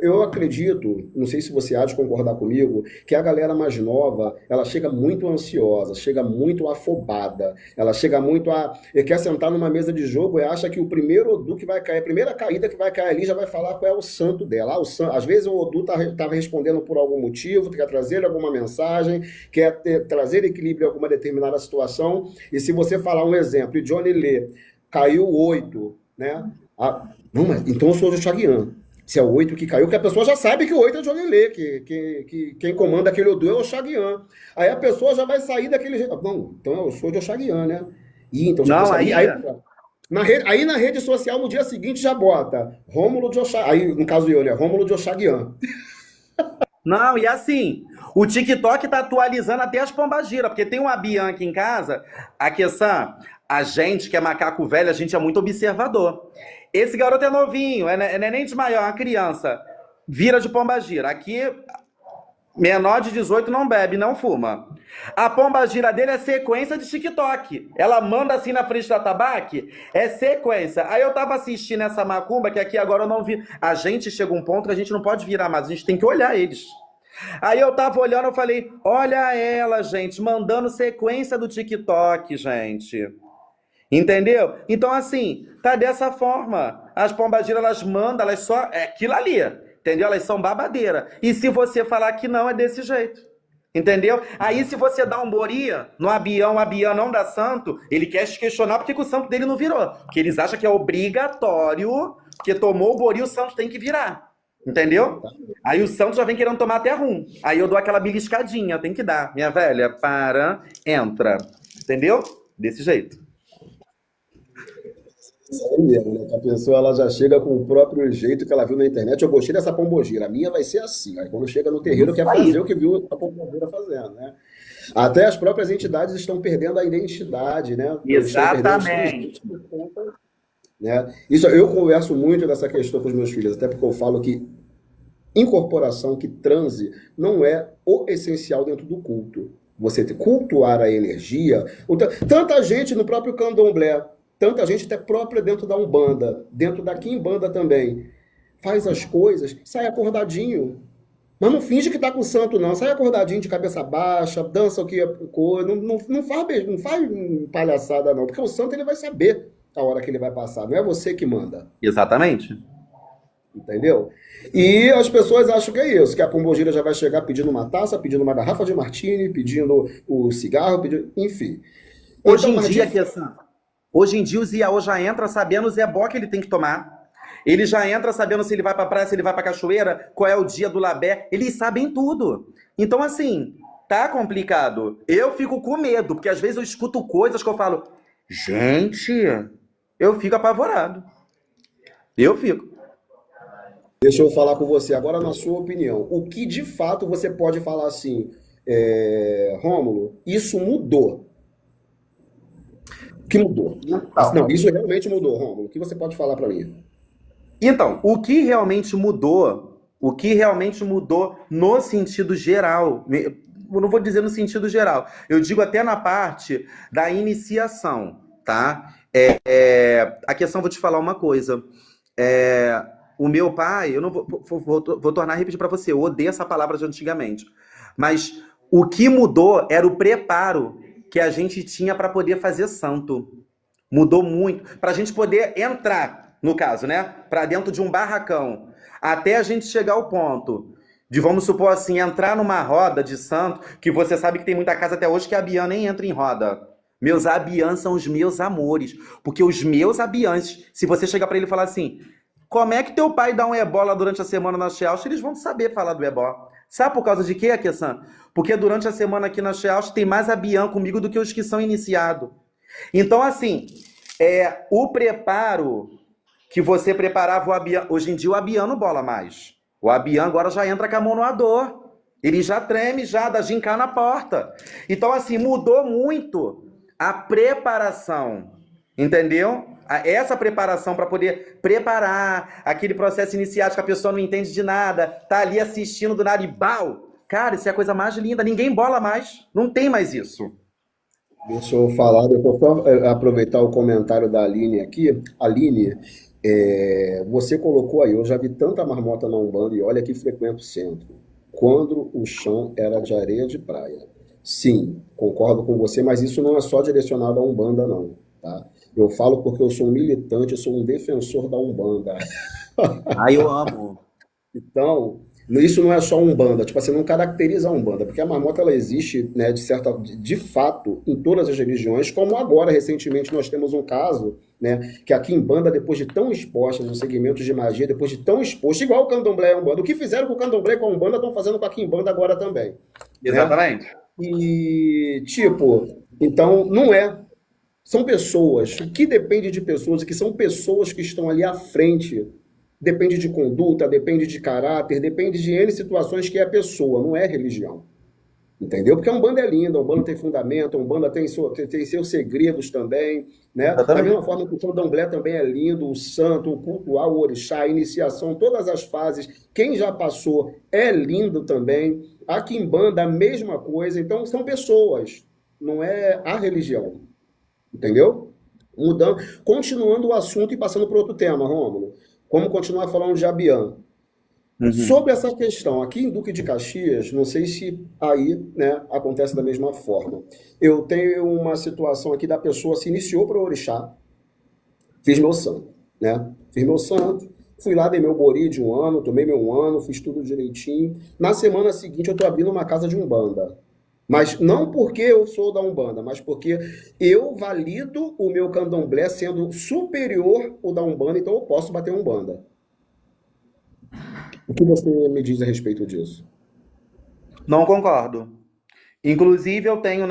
eu acredito, não sei se você há de concordar comigo, que a galera mais nova, ela chega muito ansiosa, chega muito afobada, ela chega muito e quer sentar numa mesa de jogo e acha que o primeiro Odu que vai cair, a primeira caída que vai cair ali já vai falar qual é o santo dela. Às vezes o Odu tá respondendo por algum motivo, quer trazer alguma mensagem, trazer equilíbrio em alguma determinada situação, e se você falar um exemplo, e Johnny Lê caiu 8, né? Não, mas então eu sou de Oxaguian. Se é o 8 que caiu, que a pessoa já sabe que o 8 é de Olilê, que quem comanda aquele Odu é o Oxaguian. Aí a pessoa já vai sair daquele jeito. Não, então eu sou de Oxaguian, né? E então já Não, aí. aí na rede social, no dia seguinte, já bota Rômulo de Oxaguian. Aí, no caso eu, né? Rômulo de Oxaguian. Não, e assim, o TikTok tá atualizando até as pombagiras, porque tem uma Bianca aqui em casa, a Kessan, a gente que é macaco velho, a gente é muito observador. Esse garoto é novinho, é nem de maior, é uma criança. Vira de pombagira. Aqui, menor de 18 não bebe, não fuma. A pombagira dele é sequência de TikTok. Ela manda assim na frente da tabaque, é sequência. Aí eu tava assistindo essa macumba, que aqui agora eu não vi. A gente chega um ponto que a gente não pode virar mais, a gente tem que olhar eles. Aí eu tava olhando, eu falei, olha ela, gente, mandando sequência do TikTok, gente. Entendeu? Então, assim, tá dessa forma. As pombagiras, elas mandam, elas só... É aquilo ali, entendeu? Elas são babadeira. E se você falar que não, é desse jeito. Entendeu? Aí, se você dá um boria no Abião, o Abião não dá santo, ele quer te questionar porque que o santo dele não virou. Porque eles acham que é obrigatório, que tomou o boria, o santo tem que virar. Entendeu? Aí o santo já vem querendo tomar até rum. Aí eu dou aquela beliscadinha, tem que dar. Minha velha, para, entra. Entendeu? Desse jeito. Isso aí mesmo, né? Que a pessoa ela já chega com o próprio jeito que ela viu na internet. Eu gostei dessa pombogira. A minha vai ser assim. Aí quando chega no terreiro, quer fazer o que viu a pombogira fazendo, né? Até as próprias entidades estão perdendo a identidade, né? Exatamente. Né? Isso, eu converso muito dessa questão com os meus filhos, até porque eu falo que incorporação, que transe, não é o essencial dentro do culto. Você cultuar a energia. Tanta gente no próprio candomblé, tanta gente até própria dentro da Umbanda, dentro da Quimbanda também, faz as coisas, sai acordadinho. Mas não finge que tá com o santo, não. Sai acordadinho de cabeça baixa, dança o que é coisa. Não faz palhaçada, não. Porque o santo ele vai saber a hora que ele vai passar. Não é você que manda. Exatamente. Entendeu? E as pessoas acham que é isso, que a pombogira já vai chegar pedindo uma taça, pedindo uma garrafa de martini, pedindo o cigarro, enfim. Hoje Então, em dia, hoje em dia o Ziaô já entra sabendo o zebó que ele tem que tomar. Ele já entra sabendo se ele vai pra praia, se ele vai pra cachoeira, qual é o dia do labé. Eles sabem tudo. Então, assim, tá complicado. Eu fico com medo, porque às vezes eu escuto coisas que eu falo, gente, eu fico apavorado. Eu fico. Deixa eu falar com você agora na sua opinião. O que de fato você pode falar assim, Rômulo, isso mudou? O que mudou? Não, isso realmente mudou, Rômulo. O que você pode falar para mim? Então, o que realmente mudou no sentido geral, eu não vou dizer no sentido geral, eu digo até na parte da iniciação, tá? A questão, vou te falar uma coisa, o meu pai, eu não vou tornar a repetir para você, eu odeio essa palavra de antigamente, mas o que mudou era o preparo que a gente tinha para poder fazer santo. Mudou muito, para a gente poder entrar, no caso, né, para dentro de um barracão, até a gente chegar ao ponto de, vamos supor assim, entrar numa roda de santo, que você sabe que tem muita casa até hoje que a Abiã nem entra em roda. Meus Abiãs são os meus amores, porque os meus Abiãs, se você chegar para ele e falar assim, como é que teu pai dá um ebó lá durante a semana na Shealsh, eles vão saber falar do ebó. Sabe por causa de quê, Kessan? Porque durante a semana aqui na Shealsh tem mais Abiã comigo do que os que são iniciados. Então, assim, É o preparo que você preparava o Abian. Hoje em dia o Abian não bola mais. O Abian agora já entra com a mão no ador. Ele já treme, já dá gincana na porta. Então, assim, mudou muito a preparação. Entendeu? Essa preparação para poder preparar aquele processo iniciático que a pessoa não entende de nada, tá ali assistindo do nada e bau! Cara, isso é a coisa mais linda. Ninguém bola mais. Não tem mais isso. Deixa eu falar, deixa eu só aproveitar o comentário da Aline aqui. Aline, você colocou aí, eu já vi tanta marmota na Umbanda e olha que frequento o centro. Quando o chão era de areia de praia. Sim, concordo com você, mas isso não é só direcionado à Umbanda, não, tá? Eu falo porque eu sou um militante, eu sou um defensor da Umbanda. Ah, eu amo. Então, isso não é só Umbanda, tipo assim, não caracteriza a Umbanda, porque a marmota ela existe, né, de fato, em todas as religiões, como agora, recentemente, nós temos um caso, né, que aqui em Banda, depois de tão exposta nos segmentos de magia, depois de tão exposto, igual o Candomblé e a Umbanda, o que fizeram com o Candomblé e com a Umbanda, estão fazendo com a Quimbanda agora também, né? Exatamente. E, tipo, então, não é. São pessoas, o que depende de pessoas, e que são pessoas que estão ali à frente. Depende de conduta, depende de caráter, depende de N situações que é a pessoa, não é religião. Entendeu? Porque a Umbanda é linda, a Umbanda tem fundamento, a Umbanda tem seus segredos também, né? Da Exatamente. mesma forma que o Candomblé também é lindo, o santo, o culto ao orixá, a iniciação, todas as fases, quem já passou é lindo também. A Quimbanda, a mesma coisa. Então, são pessoas, não é a religião. Entendeu? Mudando, continuando o assunto e passando para outro tema, Rômulo. Como continuar falando de Abian. Uhum. Sobre essa questão, aqui em Duque de Caxias, não sei se aí, né, acontece da mesma forma. Eu tenho uma situação aqui da pessoa se iniciou para o orixá, fiz meu santo, né? Fiz meu santo, fui lá, dei meu bori de um ano, tomei meu um ano, fiz tudo direitinho. Na semana seguinte eu estou abrindo uma casa de Umbanda. Mas não porque eu sou da Umbanda, mas porque eu valido o meu candomblé sendo superior ao da Umbanda, então eu posso bater Umbanda. O que você me diz a respeito disso? Não concordo. Inclusive, eu tenho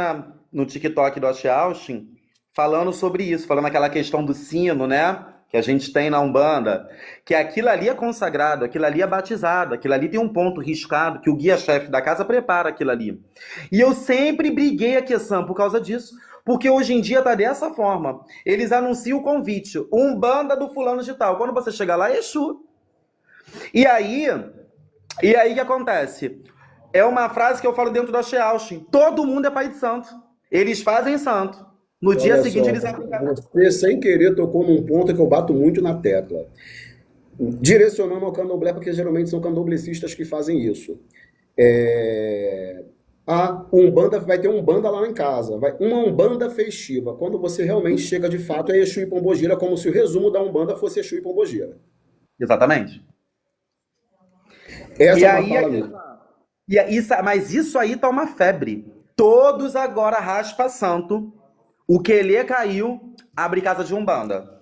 no TikTok do Ash Austin falando sobre isso, falando aquela questão do sino, né? Que a gente tem na Umbanda, que aquilo ali é consagrado, aquilo ali é batizado, aquilo ali tem um ponto riscado, que o guia-chefe da casa prepara aquilo ali. E eu sempre briguei aqui, Sam, por causa disso, porque hoje em dia tá dessa forma. Eles anunciam o convite, Umbanda do fulano de tal. Quando você chega lá, é Exu. E aí, o que acontece? É uma frase que eu falo dentro da Austin. Todo mundo é pai de santo. Eles fazem santo. No dia Olha seguinte, só, eles aplicam. você sem querer tocou num ponto que eu bato muito na tecla. Direcionando ao candomblé, porque geralmente são candomblecistas que fazem isso. A Umbanda vai ter Umbanda lá em casa, uma Umbanda festiva. Quando você realmente chega de fato é Exu e Pombogira, como se o resumo da Umbanda fosse Exu e Pombogira. Exatamente. Essa E é uma aí, fala minha. mas isso aí tá uma febre. Todos agora raspa santo. O Quelê caiu, abre casa de Umbanda.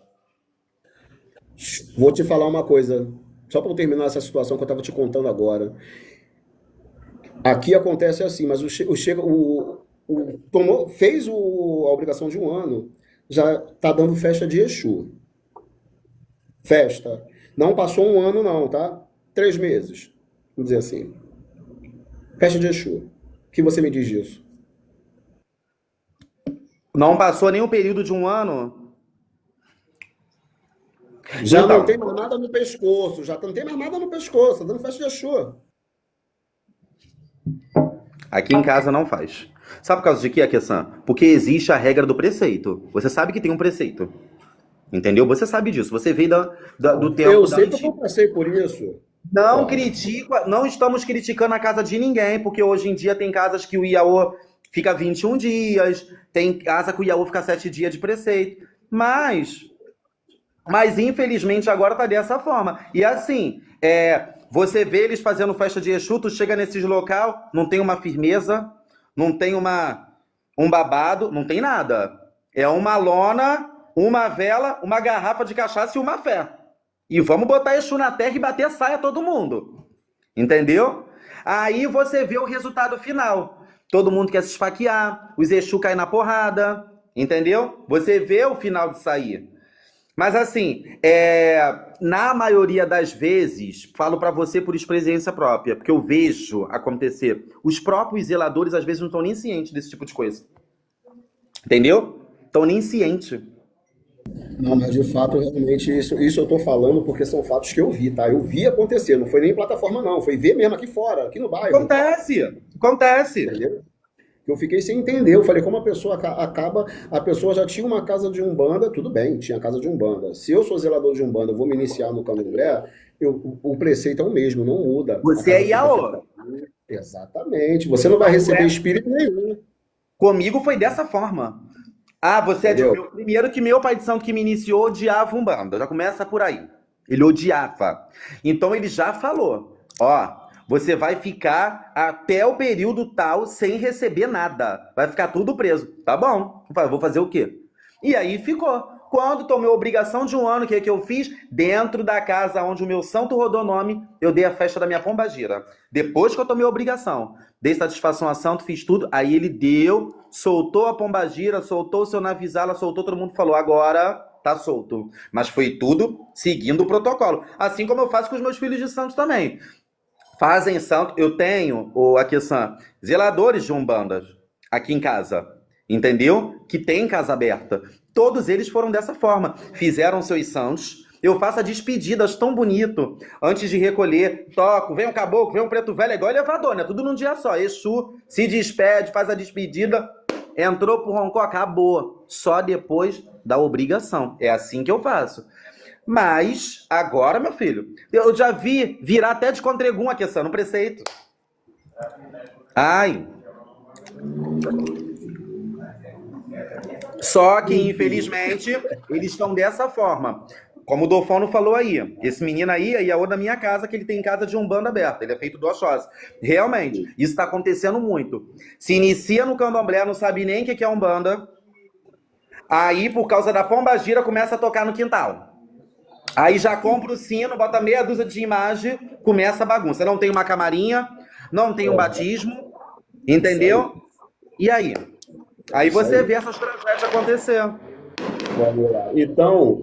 Vou te falar uma coisa, só para terminar essa situação que eu estava te contando agora. Aqui acontece assim, mas fez a obrigação de um ano, já tá dando festa de Exu. Festa. Não passou um ano, não, tá? 3 meses. Vamos dizer assim. Festa de Exu. O que você me diz disso? Não passou nem o período de um ano. Já não Então, tem mais nada no pescoço, já não tem mais nada no pescoço, tá dando festa de Exu. aqui em casa não faz. Sabe por causa de quê, Akessan? Porque existe a regra do preceito. Você sabe que tem um preceito. Entendeu? Você sabe disso. Você veio do Eu tempo da sei que eu antiga. passei por isso. Não Claro. critico, não estamos criticando a casa de ninguém, porque hoje em dia tem casas que o Iaô fica 21 dias, tem casa que o Iaô fica 7 dias de preceito. Mas infelizmente agora tá dessa forma. E assim, você vê eles fazendo festa de Exu, tu chega nesses local, não tem uma firmeza, não tem um babado, não tem nada. É uma lona, uma vela, uma garrafa de cachaça e uma fé. E vamos botar Exu na terra e bater a saia todo mundo. Entendeu? Aí você vê o resultado final. Todo mundo quer se esfaquear, os Exu caem na porrada. entendeu? Você vê o final de sair. Mas assim, na maioria das vezes, falo pra você por experiência própria, porque eu vejo acontecer, os próprios zeladores às vezes não estão nem cientes desse tipo de coisa, entendeu? Estão nem cientes. Não, mas de fato, realmente, isso eu tô falando porque são fatos que eu vi, tá? Eu vi acontecer, não foi nem em plataforma, não, foi ver mesmo aqui fora, aqui no bairro, Acontece, acontece. entendeu? Eu fiquei sem entender. Eu falei, como a pessoa acaba. A pessoa já tinha uma casa de Umbanda, tudo bem, tinha casa de Umbanda. Se eu sou zelador de Umbanda, eu vou me iniciar no Candomblé, o preceito é o mesmo, não muda. A Você é casa fica Iaô. fechada. Exatamente. Você não vai receber espírito nenhum, Comigo foi dessa forma. Ah, você é de. entendeu? Primeiro que meu pai de santo que me iniciou odiava Umbanda. Já começa por aí. Ele odiava. Então ele já falou: ó, você vai ficar até o período tal sem receber nada. Vai ficar tudo preso. Tá bom. Eu falei, vou fazer o quê? E aí ficou. Quando tomei a obrigação de um ano, o que, que eu fiz? Dentro da casa onde o meu santo rodou nome, eu dei a festa da minha pombagira. Depois que eu tomei a obrigação, dei satisfação a santo, fiz tudo. Aí ele deu, soltou a pombagira, soltou o seu navizala, soltou, todo mundo falou, agora tá solto. Mas foi tudo seguindo o protocolo. Assim como eu faço com os meus filhos de santo também. Fazem santo. Eu tenho, aqui são zeladores de Umbanda aqui em casa, entendeu? Que tem casa aberta. Todos eles foram dessa forma. Fizeram seus santos. Eu faço a despedida, acho tão bonito. Antes de recolher, toco, vem um caboclo, vem um preto velho, é igual elevador, né? Tudo num dia só. Exu se despede, faz a despedida, entrou pro roncó, acabou. Só depois da obrigação. É assim que eu faço. Mas, agora, meu filho, eu já vi virar até de contregum aqui, no preceito. Ai. Só que, infelizmente, eles estão dessa forma. Como o Dolfano falou aí, esse menino aí é Iaô da minha casa, que ele tem casa de Umbanda aberta, ele é feito do Oxóssi. Realmente, isso está acontecendo muito. Se inicia no candomblé, não sabe nem o que é Umbanda, aí, por causa da pombagira, começa a tocar no quintal. Aí já compra o sino, bota meia dúzia de imagem, começa a bagunça. Não tem uma camarinha, não tem um batismo, entendeu? E aí? Aí Isso você aí. vê essas tragédias acontecer. Vamos lá. Então,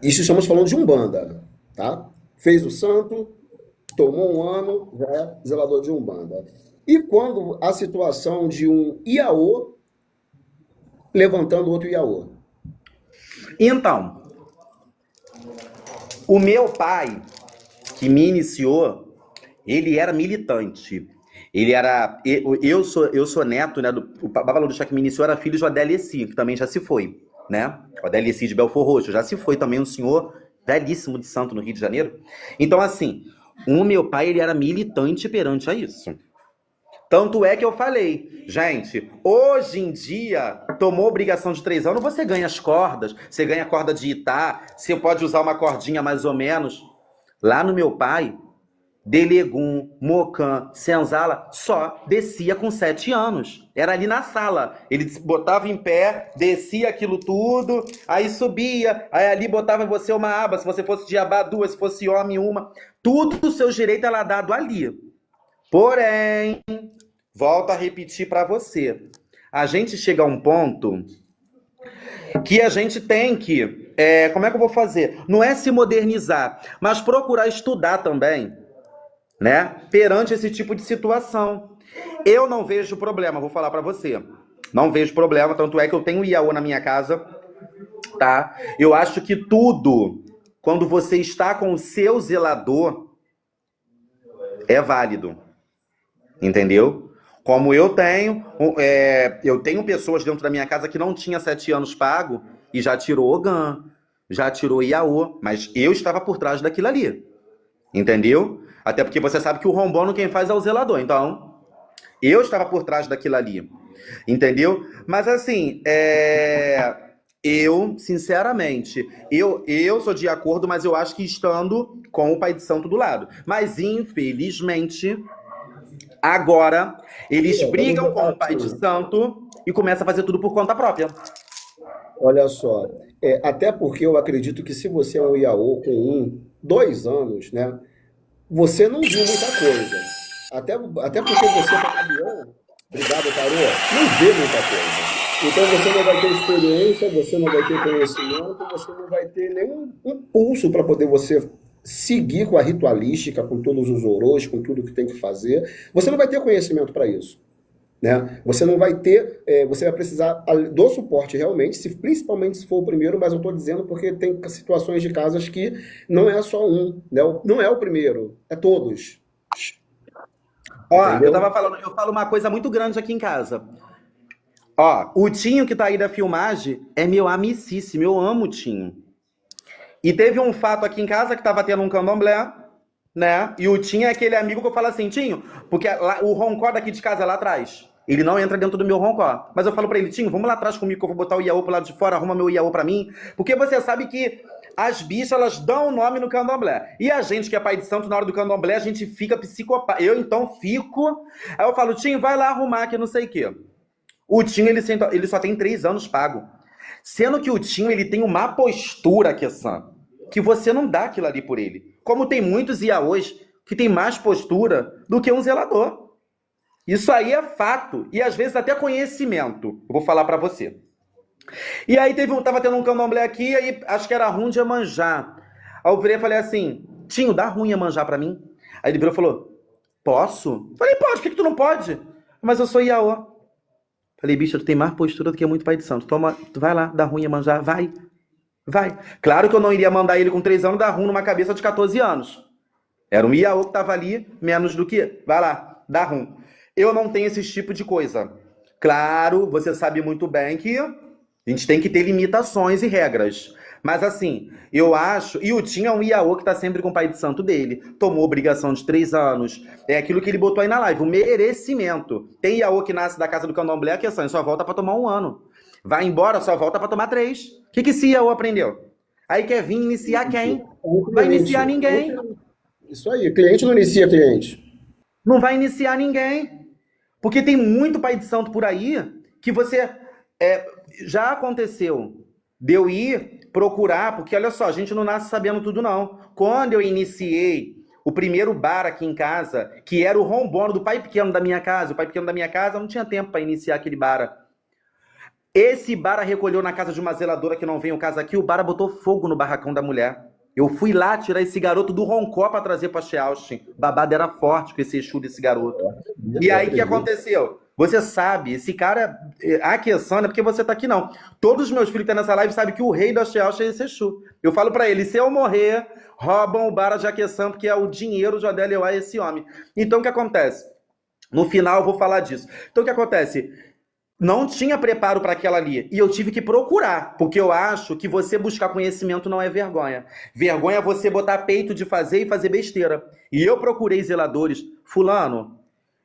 isso estamos falando de Umbanda, tá? Fez o santo, tomou um ano, já é zelador de Umbanda. E quando a situação de um Iaô levantando outro Iaô? Então, o meu pai, que me iniciou, ele era militante. Ele era. Eu sou neto, né? O Babalu do Chá que me iniciou era filho de Odélio, que também já se foi, né? Odélio de Belfort Roxo, já se foi também um senhor velhíssimo de santo no Rio de Janeiro. Então, assim, o meu pai, ele era militante perante a isso. Tanto é que eu falei, gente, hoje em dia, tomou obrigação de 3 anos, você ganha as cordas, você ganha a corda de Itá, você pode usar uma cordinha mais ou menos. Lá no meu pai, Delegum, Mocan, Senzala, só descia com 7 anos. Era ali na sala. Ele botava em pé, descia aquilo tudo, aí subia, aí ali botava em você uma aba, se você fosse diabá, 2, se fosse homem, uma. Tudo o seu direito era dado ali. Porém, volto a repetir para você. A gente chega a um ponto que a gente tem que... como é que eu vou fazer? Não é se modernizar, mas procurar estudar também, né? Perante esse tipo de situação. Eu não vejo problema, vou falar para você. Não vejo problema, tanto é que eu tenho Iaô na minha casa, tá? Eu acho que tudo, quando você está com o seu zelador, é válido. Entendeu? Como eu tenho pessoas dentro da minha casa que não tinha 7 anos pago e já tirou Ogã, já tirou Iaô, mas eu estava por trás daquilo ali. Entendeu? Até porque você sabe que o rombono quem faz é o zelador. Então, eu estava por trás daquilo ali. Entendeu? Mas assim, eu, sinceramente, eu sou de acordo, mas eu acho que estando com o Pai de Santo do lado. Mas, infelizmente, agora, eles brigam com o Pai de Santo e começam a fazer tudo por conta própria. Olha só, até porque eu acredito que se você é um Iaô com 2 anos, né, você não viu muita coisa. Até porque você é Panabião, Obrigado, Carol. Não vê muita coisa. Então você não vai ter experiência, você não vai ter conhecimento, você não vai ter nenhum impulso para poder você seguir com a ritualística, com todos os orôs, com tudo que tem que fazer. Você não vai ter conhecimento para isso. Né? Você não vai ter, você vai precisar do suporte realmente, principalmente se for o primeiro, mas eu estou dizendo porque tem situações de casas que não é só um, né? Não é o primeiro, é todos. Ó, Entendeu? eu falo uma coisa muito grande aqui em casa. Ó, o Tinho que tá aí da filmagem é meu amicíssimo, eu amo o Tinho. E teve um fato aqui em casa que tava tendo um candomblé, né? E o Tinho é aquele amigo que eu falo assim, Tinho, porque o roncó daqui de casa é lá atrás. Ele não entra dentro do meu roncó. Mas eu falo pra ele, Tinho, vamos lá atrás comigo que eu vou botar o Iaô pro lado de fora, arruma meu Iaô pra mim. Porque você sabe que as bichas, elas dão o nome no candomblé. E a gente que é pai de santo, na hora do candomblé, a gente fica psicopata. Eu, então, fico... Aí eu falo, Tinho, vai lá arrumar que não sei o quê. O Tinho, ele só tem 3 anos pago. Sendo que o Tinho, ele tem uma postura, Kessan, que você não dá aquilo ali por ele. Como tem muitos iaôs que tem mais postura do que um zelador. Isso aí é fato. E às vezes até conhecimento. Eu vou falar pra você. E aí tava tendo um candomblé aqui, aí acho que era Rum de Iemanjá. Aí eu virei e falei assim, Tinho, dá Rum de Iemanjá pra mim? Aí ele virou e falou, posso? Falei, pode, por que tu não pode? Mas eu sou iaô. Falei, bicho, tu tem mais postura do que muito pai de santo. Toma, tu vai lá, dá Rum de Iemanjá, vai. Claro que eu não iria mandar ele com 3 anos dar rum numa cabeça de 14 anos. Era um iaô que tava ali, menos do que, vai lá, dá rum. Eu não tenho esse tipo de coisa. Claro, você sabe muito bem que a gente tem que ter limitações e regras. Mas assim, eu acho... E o Tinho é um iaô que tá sempre com o pai de santo dele. Tomou obrigação de 3 anos. É aquilo que ele botou aí na live, o merecimento. Tem iaô que nasce da casa do candomblé, que só volta pra tomar 1 ano. Vai embora, só volta pra tomar 3. O que esse iaô aprendeu? Aí quer vir iniciar quem? Vai iniciar ninguém. Isso aí, cliente não inicia cliente. Não vai iniciar ninguém. Porque tem muito pai de santo por aí que você... já aconteceu de eu ir procurar, porque olha só, a gente não nasce sabendo tudo não. Quando eu iniciei o primeiro bar aqui em casa, que era o rombono do pai pequeno da minha casa, o pai pequeno da minha casa não tinha tempo para iniciar aquele bar. Esse bara recolheu na casa de uma zeladora que não veio casa aqui, o bara botou fogo no barracão da mulher. Eu fui lá tirar esse garoto do roncó para trazer para Xealstin. Babado era forte com esse Exu desse garoto. E aí o que aconteceu? Você sabe, esse cara, a questão não é porque você tá aqui não. Todos os meus filhos que estão nessa live sabem que o rei da Xealstin é esse Exu. Eu falo para ele, se eu morrer, roubam o bara de Aqueçan, porque é o dinheiro de Adélio a esse homem. Então o que acontece? No final eu vou falar disso. Então o que acontece? Não tinha preparo para aquela ali. E eu tive que procurar, porque eu acho que você buscar conhecimento não é vergonha. Vergonha é você botar peito de fazer e fazer besteira. E eu procurei zeladores. Fulano,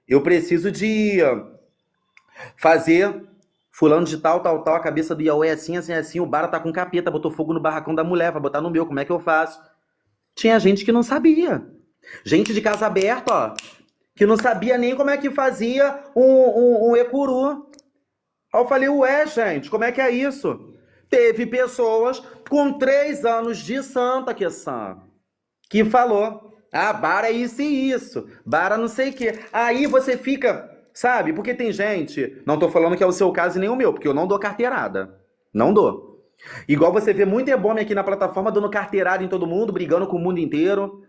eu preciso de fazer fulano de tal, a cabeça do iaô é assim, assim, assim. O bara tá com capeta, botou fogo no barracão da mulher, vai botar no meu, como é que eu faço? Tinha gente que não sabia. Gente de casa aberta, ó, que não sabia nem como é que fazia um ecuru. Aí eu falei, ué, gente, como é que é isso? Teve pessoas com 3 anos de santa que falou, bara é isso e isso, bara não sei o quê. Aí você fica, sabe, porque tem gente, não tô falando que é o seu caso e nem o meu, porque eu não dou carteirada, não dou. Igual você vê muito ebome aqui na plataforma dando carteirada em todo mundo, brigando com o mundo inteiro,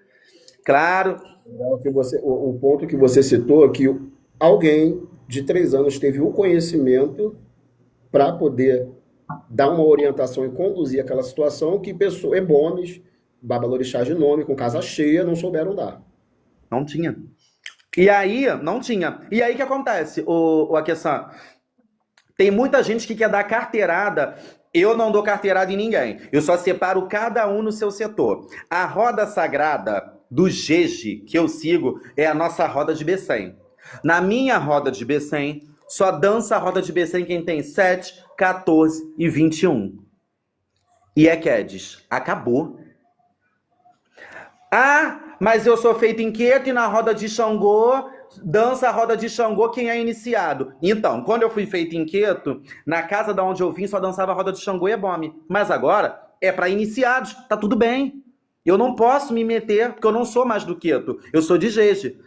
claro. O ponto que você citou é que alguém de 3 anos teve o conhecimento para poder dar uma orientação e conduzir aquela situação que pessoas, ebomes, babalorixás de nome, com casa cheia, não souberam dar. Não tinha. E aí, não tinha. E aí o que acontece, o Aqueçan? Tem muita gente que quer dar carteirada. Eu não dou carteirada em ninguém. Eu só separo cada um no seu setor. A roda sagrada do Jeje que eu sigo é a nossa roda de Becém. Na minha roda de Becém, só dança a roda de Becém quem tem 7, 14 e 21. E é Quedes. Acabou. Ah, mas eu sou feito em Queto e na roda de Xangô, dança a roda de Xangô quem é iniciado. Então, quando eu fui feito em Queto, na casa da onde eu vim só dançava a roda de Xangô e Ebome. Mas agora é para iniciados, tá tudo bem. Eu não posso me meter, porque eu não sou mais do Queto, eu sou de Jeje.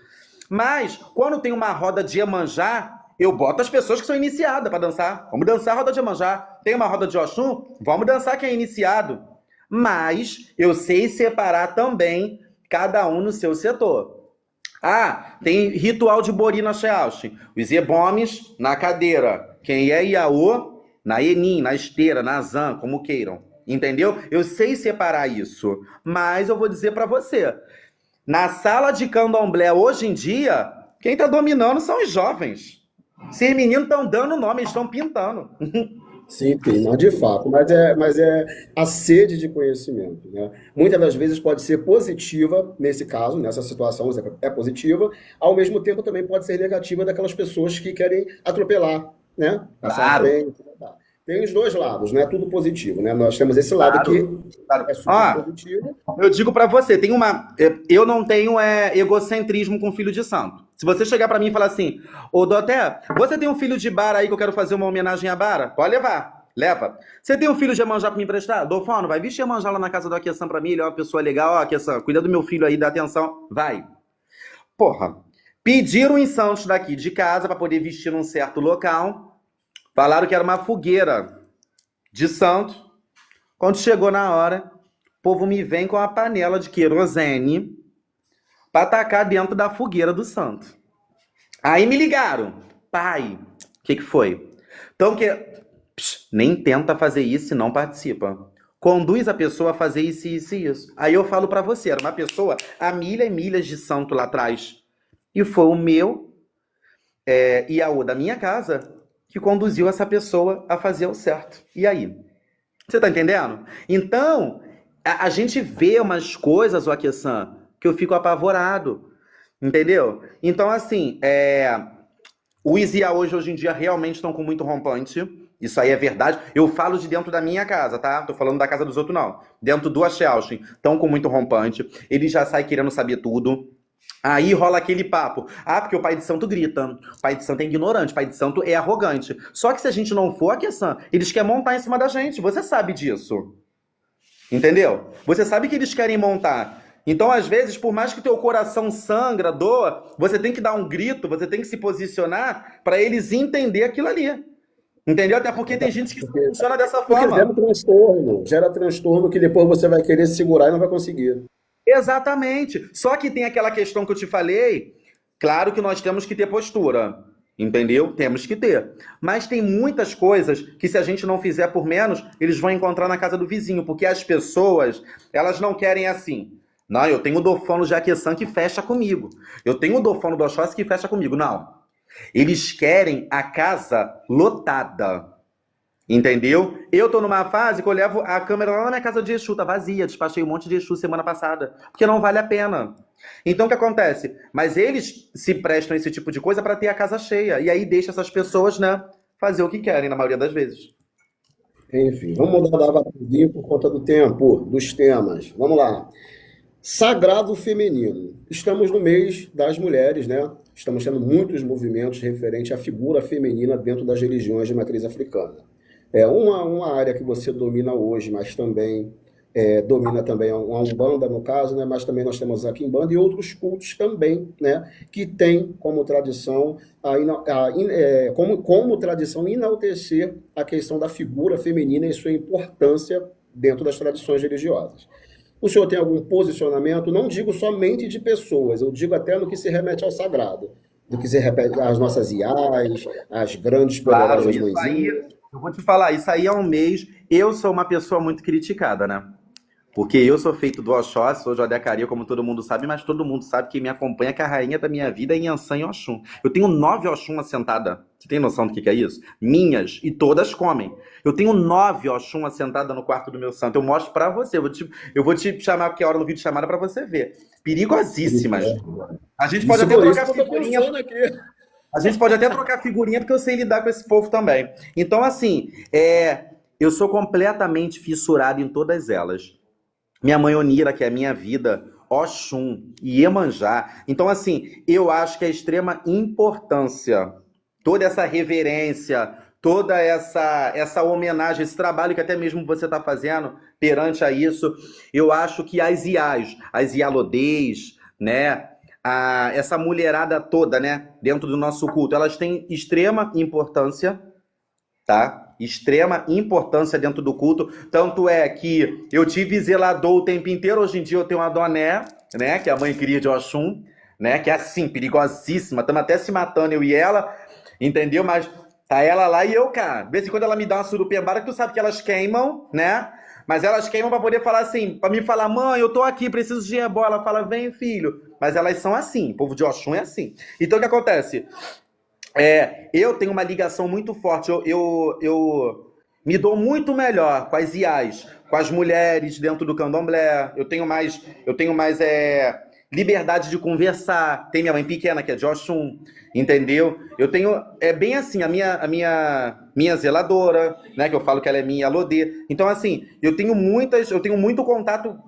Mas, quando tem uma roda de Iemanjá, eu boto as pessoas que são iniciadas para dançar. Vamos dançar a roda de Iemanjá. Tem uma roda de Oxum? Vamos dançar quem é iniciado. Mas eu sei separar também cada um no seu setor. Ah, tem ritual de Bori na Shealshin. Os Ebomes na cadeira. Quem é Iaô, na Enim, na esteira, na Zan, como queiram. Entendeu? Eu sei separar isso. Mas eu vou dizer para você. Na sala de candomblé, hoje em dia, quem tá dominando são os jovens. Esses meninos estão dando nome, eles estão pintando. Sim, não, de fato, mas é a sede de conhecimento, né? Muitas das vezes pode ser positiva, nesse caso, nessa situação é positiva, ao mesmo tempo também pode ser negativa daquelas pessoas que querem atropelar, né? Passar à Claro, frente, tá? Tem os dois lados, não é tudo positivo, né? Nós temos esse lado claro, que claro. é super Ó, positivo. eu digo pra você, tem uma. Eu não tenho egocentrismo com filho de santo. Se você chegar pra mim e falar assim, ô Doté, você tem um filho de Bara aí que eu quero fazer uma homenagem a Bara? Pode levar, leva. Você tem um filho de Iemanjá pra me emprestar? Dofano, vai vestir Iemanjá lá na casa do Aqueçan pra mim, ele é uma pessoa legal, ó, Aqueçan, cuida do meu filho aí, dá atenção, vai. Porra, pediram em Santos daqui de casa pra poder vestir num certo local, falaram que era uma fogueira de santo. Quando chegou na hora, o povo me vem com a panela de querosene pra tacar dentro da fogueira do santo. Aí me ligaram. Pai, o que foi? Então, nem tenta fazer isso e não participa. Conduz a pessoa a fazer isso, isso e isso. Aí eu falo pra você, era uma pessoa a milhas e milhas de santo lá atrás. E foi o meu Iaô da minha casa que conduziu essa pessoa a fazer o certo. E aí? Você tá entendendo? Então, a gente vê umas coisas, o Aqueçan, que eu fico apavorado. Entendeu? Então, assim, os IA hoje em dia realmente estão com muito rompante. Isso aí é verdade. Eu falo de dentro da minha casa, tá? Tô falando da casa dos outros, não. Dentro do Axelchen, estão com muito rompante. Ele já sai querendo saber tudo. Aí rola aquele papo. Ah, porque o pai de santo grita. O pai de santo é ignorante. O pai de santo é arrogante. Só que se a gente não for, Aqueçan, eles querem montar em cima da gente. Você sabe disso. Entendeu? Você sabe que eles querem montar. Então, às vezes, por mais que o teu coração sangra, doa, você tem que dar um grito, você tem que se posicionar para eles entender aquilo ali. Entendeu? Até porque tem gente que funciona dessa Porque forma. gera transtorno que depois você vai querer segurar e não vai conseguir. Exatamente. Só que tem aquela questão que eu te falei. Claro que nós temos que ter postura. Entendeu? Temos que ter. Mas tem muitas coisas que se a gente não fizer por menos, eles vão encontrar na casa do vizinho. Porque as pessoas, elas não querem assim. Não, eu tenho o Dofano de Aqueçan que fecha comigo. Eu tenho o Dofano do Oxóssi que fecha comigo. Não. Eles querem a casa lotada. Entendeu? Eu tô numa fase que eu levo a câmera lá na minha casa de Exu, tá vazia. Despachei um monte de Exu semana passada. Porque não vale a pena. Então o que acontece? Mas eles se prestam esse tipo de coisa para ter a casa cheia. E aí deixa essas pessoas, né, fazer o que querem, na maioria das vezes. Enfim, vamos mudar da água para o vinho por conta do tempo, dos temas. Vamos lá. Sagrado feminino. Estamos no mês das mulheres, né? Estamos tendo muitos movimentos referentes à figura feminina dentro das religiões de matriz africana. É uma área que você domina hoje, mas também domina também a Umbanda, no caso, né? Mas também nós temos a Quimbanda e outros cultos também, né? Que tem como tradição, como tradição enaltecer a questão da figura feminina e sua importância dentro das tradições religiosas. O senhor tem algum posicionamento, não digo somente de pessoas, eu digo até no que se remete ao sagrado, do que se remete às nossas iás, às grandes Claro, poderosas isso aí, mãezinhas? eu vou te falar, isso aí é um mês. Eu sou uma pessoa muito criticada, né? Porque eu sou feito do Oxóssi, sou Jodecaria, como todo mundo sabe, mas todo mundo sabe que me acompanha, que a rainha da minha vida é Yansan e Oxum. Eu tenho 9 Oxum assentadas. Você tem noção do que é isso? Minhas, e todas comem. Eu tenho 9 Oxum assentadas no quarto do meu santo. Eu mostro pra você. Eu vou te chamar, porque é a hora do vídeo chamada pra você ver. Perigosíssimas. A gente pode Isso até por isso trocar que eu estou figurinha. pensando aqui. A gente pode até trocar figurinha, porque eu sei lidar com esse povo também. Então, assim, eu sou completamente fissurado em todas elas. Minha mãe Onira, que é a minha vida, Oxum e Iemanjá. Então, assim, eu acho que é extrema importância, toda essa reverência, toda essa homenagem, esse trabalho que até mesmo você está fazendo perante a isso, eu acho que as IAs, as Ialodês, né, essa mulherada toda, né, dentro do nosso culto, elas têm extrema importância, tá? Extrema importância dentro do culto. Tanto é que eu tive zelador o tempo inteiro. Hoje em dia eu tenho uma Doné, né? Que é a mãe cria de Oxum, né? Que é assim, perigosíssima. Estamos até se matando, eu e ela, entendeu? Mas tá ela lá e eu, cara. De vez em quando ela me dá uma surupembara, que tu sabe que elas queimam, né? Mas elas queimam pra poder falar assim, pra me falar, mãe, eu tô aqui, preciso de ebó. Ela fala, vem, filho. Mas elas são assim, o povo de Oxum é assim. Então o que acontece? Eu tenho uma ligação muito forte, eu me dou muito melhor com as IAs, com as mulheres dentro do candomblé, eu tenho mais liberdade de conversar, tem minha mãe pequena, que é de Oxum, entendeu? Eu tenho, é bem assim, a minha zeladora, né, que eu falo que ela é minha Alodê, então assim, eu tenho muito contato,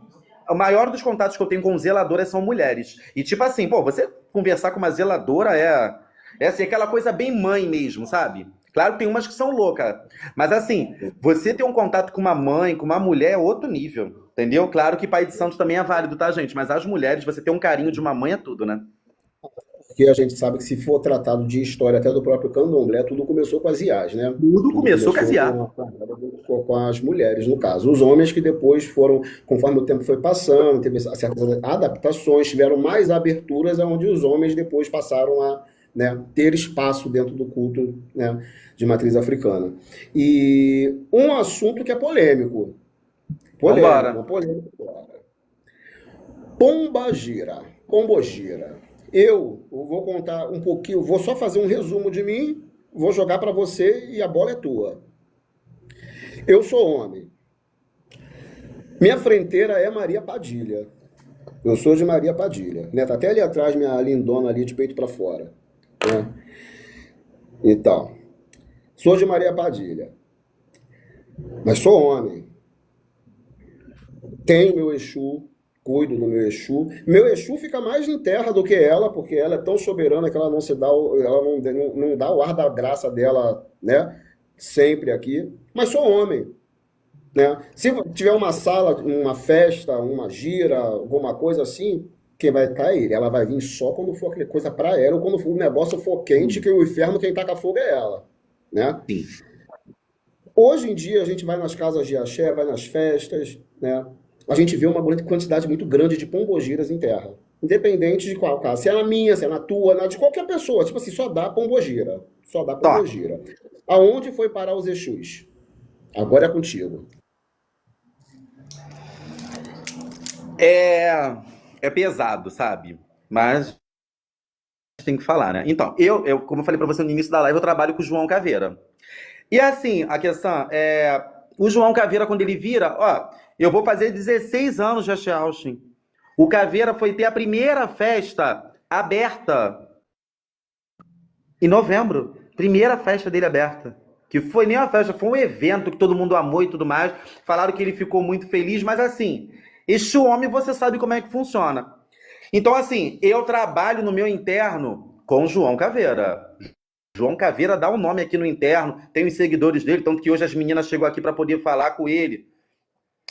o maior dos contatos que eu tenho com zeladoras são mulheres, e tipo assim, pô, você conversar com uma zeladora é assim, aquela coisa bem mãe mesmo, sabe? Claro que tem umas que são loucas, mas assim, você ter um contato com uma mãe, com uma mulher é outro nível, entendeu? Claro que pai de santo também é válido, tá, gente? Mas as mulheres, você ter um carinho de uma mãe é tudo, né? Porque a gente sabe que se for tratado de história até do próprio candomblé, tudo começou com as IAs, né? Tudo Tudo começou com a começou ZA. com as mulheres, no caso. Os homens que depois foram, conforme o tempo foi passando, teve certas adaptações, tiveram mais aberturas, onde os homens depois passaram a, né, ter espaço dentro do culto, né, de matriz africana. E um assunto que é polêmico. Polêmico, uma Vambora. polêmica. Pombagira. Pombogira. Eu vou contar um pouquinho, vou só fazer um resumo de mim, vou jogar para você e a bola é tua. Eu sou homem. Minha frenteira é Maria Padilha. Eu sou de Maria Padilha, né? Tá até ali atrás minha lindona ali de peito para fora, né? Então, sou de Maria Padilha, mas sou homem. Tenho meu Exu, cuido do meu Exu. Meu Exu fica mais em terra do que ela, porque ela é tão soberana que ela não se dá, ela não dá o ar da graça dela, né? Sempre aqui. Mas sou homem, né? Se tiver uma sala, uma festa, uma gira, alguma coisa assim, quem vai estar é ele. Ela vai vir só quando for aquela coisa para ela, ou quando o negócio for quente, que o inferno quem taca fogo é ela, né? Sim. Hoje em dia a gente vai nas casas de axé, vai nas festas, né? A gente vê uma quantidade muito grande de pombogiras em terra. Independente de qual caso. Se é na minha, se é na tua, de qualquer pessoa. Tipo assim, só dá pombogira. Só dá Só. pombogira. Aonde foi parar os Exus? Agora é contigo. É, é pesado, sabe? Mas tem que falar, né? Então, como eu falei pra você no início da live, eu trabalho com o João Caveira. E assim, a questão é. O João Caveira, quando ele vira, ó, eu vou fazer 16 anos de Axé Austin. O Caveira foi ter a primeira festa aberta em novembro. Primeira festa dele aberta. Que foi nem uma festa, foi um evento que todo mundo amou e tudo mais. Falaram que ele ficou muito feliz, mas assim, este homem você sabe como é que funciona. Então, assim, eu trabalho no meu interno com o João Caveira. João Caveira dá um nome aqui no interno, tem os seguidores dele, tanto que hoje as meninas chegou aqui para poder falar com ele.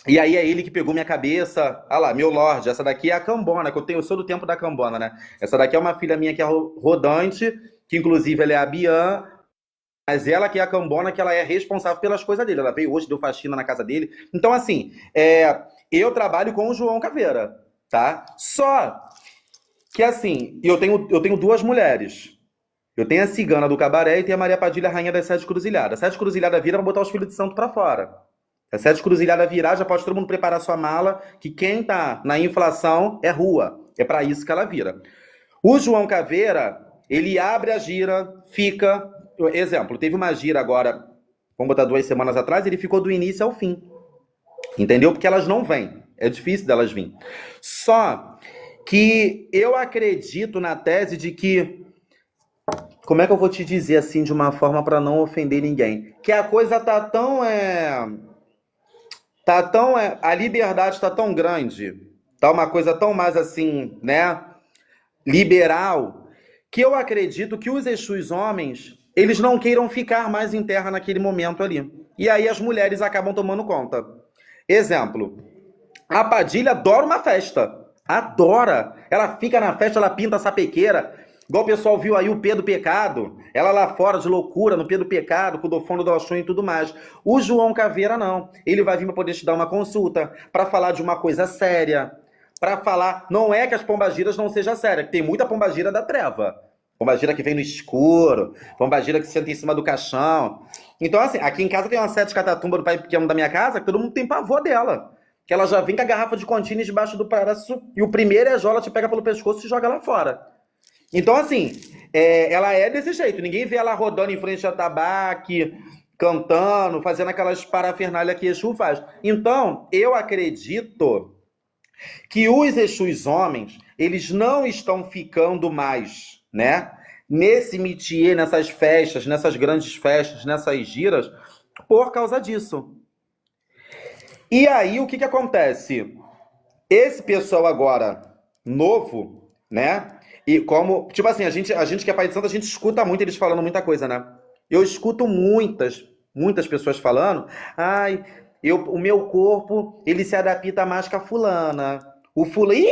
E aí é ele que pegou minha cabeça. Ah lá, meu Lorde, essa daqui é a Cambona, que eu sou do tempo da Cambona, né? Essa daqui é uma filha minha que é rodante, que inclusive ela é a Bian, mas ela que é a Cambona, que ela é responsável pelas coisas dele. Ela veio hoje, deu faxina na casa dele. Então, assim, eu trabalho com o João Caveira, tá? Só que, assim, eu tenho duas mulheres. Eu tenho a cigana do cabaré e tenho a Maria Padilha, a rainha das sete cruzilhadas. Sete cruzilhadas vira pra botar os filhos de santo pra fora. Se a sete cruzilhadas virar, já pode todo mundo preparar sua mala, que quem tá na inflação é rua. É pra isso que ela vira. O João Caveira, ele abre a gira, fica... Exemplo, teve uma gira agora, vamos botar 2 semanas atrás, ele ficou do início ao fim. Entendeu? Porque elas não vêm. É difícil delas virem. Só que eu acredito na tese de que... Como é que eu vou te dizer assim de uma forma para não ofender ninguém? Que a coisa tá tão a liberdade tá tão grande, tá uma coisa tão mais assim, né, liberal, que eu acredito que os Exus homens, eles não queiram ficar mais em terra naquele momento ali. E aí as mulheres acabam tomando conta. Exemplo, a Padilha adora uma festa. Adora. Ela fica na festa, ela pinta a sapequeira. Igual o pessoal viu aí o Pedro Pecado. Ela lá fora de loucura no Pedro Pecado, com o Dofone do Oxum e tudo mais. O João Caveira não. Ele vai vir para poder te dar uma consulta, para falar de uma coisa séria. Para falar, não é que as pombagiras não sejam sérias, que tem muita pombagira da treva. Pombagira que vem no escuro, pombagira que senta em cima do caixão. Então, assim, aqui em casa tem uma sete catatumba do pai pequeno da minha casa, que todo mundo tem pavor dela. Que ela já vem com a garrafa de Contini debaixo do braço e o primeiro é jola, te pega pelo pescoço e joga lá fora. Então, assim, ela é desse jeito. Ninguém vê ela rodando em frente a tabaque, cantando, fazendo aquelas parafernálias que Exu faz. Então, eu acredito que os Exus homens, eles não estão ficando mais, né? Nesse métier, nessas festas, nessas grandes festas, nessas giras, por causa disso. E aí, o que acontece? Esse pessoal agora, novo, né? E como, tipo assim, a gente que é pai de santo, a gente escuta muito eles falando muita coisa, né? Eu escuto muitas pessoas falando, ai, o meu corpo, ele se adapta mais que a fulana. O fulano,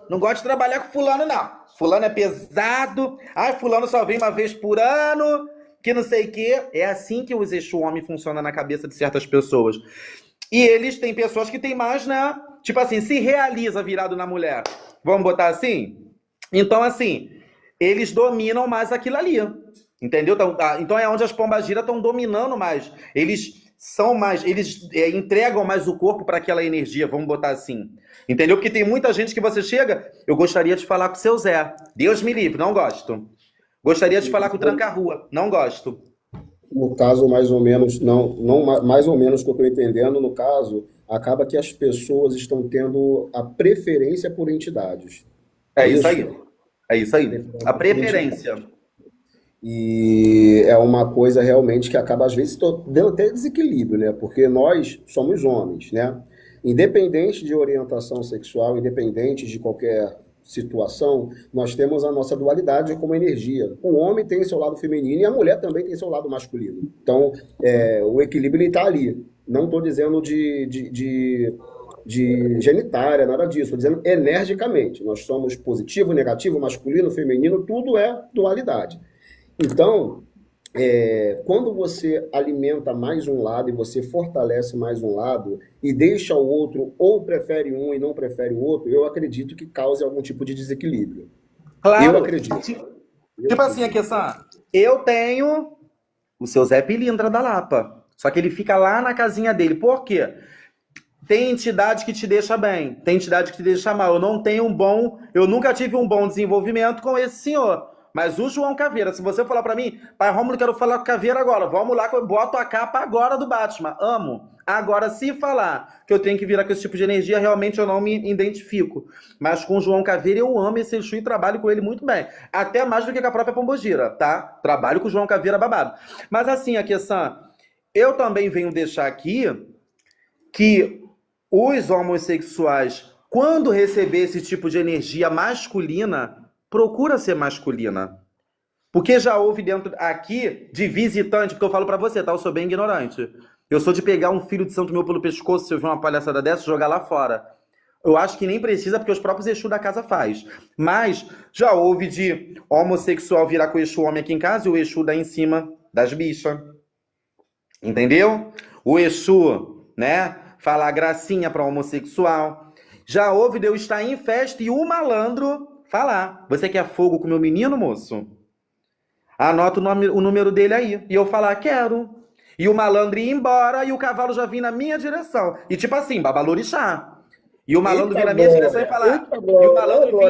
não gosto de trabalhar com fulano, não. Fulano é pesado, ai, fulano só vem uma vez por ano, que não sei o quê. É assim que os Exu homem funciona na cabeça de certas pessoas. E eles têm pessoas que têm mais, né? Tipo assim, se realiza virado na mulher. Vamos botar assim? Então, assim, eles dominam mais aquilo ali. Entendeu? Então é onde as pombagiras estão dominando mais. Eles são mais, eles entregam mais o corpo para aquela energia, vamos botar assim. Entendeu? Porque tem muita gente que você chega, eu gostaria de falar com o seu Zé. Deus me livre, não gosto. Gostaria de falar com o Tranca-Rua, não gosto. No caso, mais ou menos, não mais ou menos que eu estou entendendo, no caso, acaba que as pessoas estão tendo a preferência por entidades. É isso aí. É isso aí. A preferência. E é uma coisa realmente que acaba, às vezes, dando até desequilíbrio, né? Porque nós somos homens, né? Independente de orientação sexual, independente de qualquer situação, nós temos a nossa dualidade como energia. O homem tem seu lado feminino e a mulher também tem seu lado masculino. Então, o equilíbrio está ali. Não estou dizendo de genitária, nada disso. Estou dizendo energicamente. Nós somos positivo, negativo, masculino, feminino, tudo é dualidade. Então, quando você alimenta mais um lado e você fortalece mais um lado e deixa o outro ou prefere um e não prefere o outro, eu acredito que cause algum tipo de desequilíbrio. Claro. Eu acredito. Tipo assim, aqui, eu tenho o seu Zé Pilintra da Lapa, só que ele fica lá na casinha dele. Por quê? Tem entidade que te deixa bem, tem entidade que te deixa mal. Eu nunca tive um bom desenvolvimento com esse senhor. Mas o João Caveira, se você falar pra mim, pai Rômulo, quero falar com o Caveira agora, vamos lá que eu boto a capa agora do Batman, amo. Agora, se falar que eu tenho que virar com esse tipo de energia, realmente eu não me identifico. Mas com o João Caveira eu amo esse Exu e trabalho com ele muito bem. Até mais do que com a própria Pombogira, tá? Trabalho com o João Caveira babado. Mas assim, aqui, Sam, eu também venho deixar aqui que os homossexuais, quando receber esse tipo de energia masculina, procura ser masculina. Porque já houve dentro aqui de visitante, porque eu falo pra você, tá? Eu sou bem ignorante. Eu sou de pegar um filho de santo meu pelo pescoço, se eu ver uma palhaçada dessa, e jogar lá fora. Eu acho que nem precisa, porque os próprios Exu da casa faz. Mas já houve de homossexual virar com o Exu homem aqui em casa e o Exu dar em cima das bichas. Entendeu? O Exu, né? Falar gracinha pra homossexual. Já houve de eu estar em festa e o malandro falar, você quer fogo com meu menino, moço? Anota o número dele aí. E eu falar, quero. E o malandro ir embora e o cavalo já vir na minha direção. E tipo assim, babalorixá. E o malandro vir na minha direção e falar. E o malandro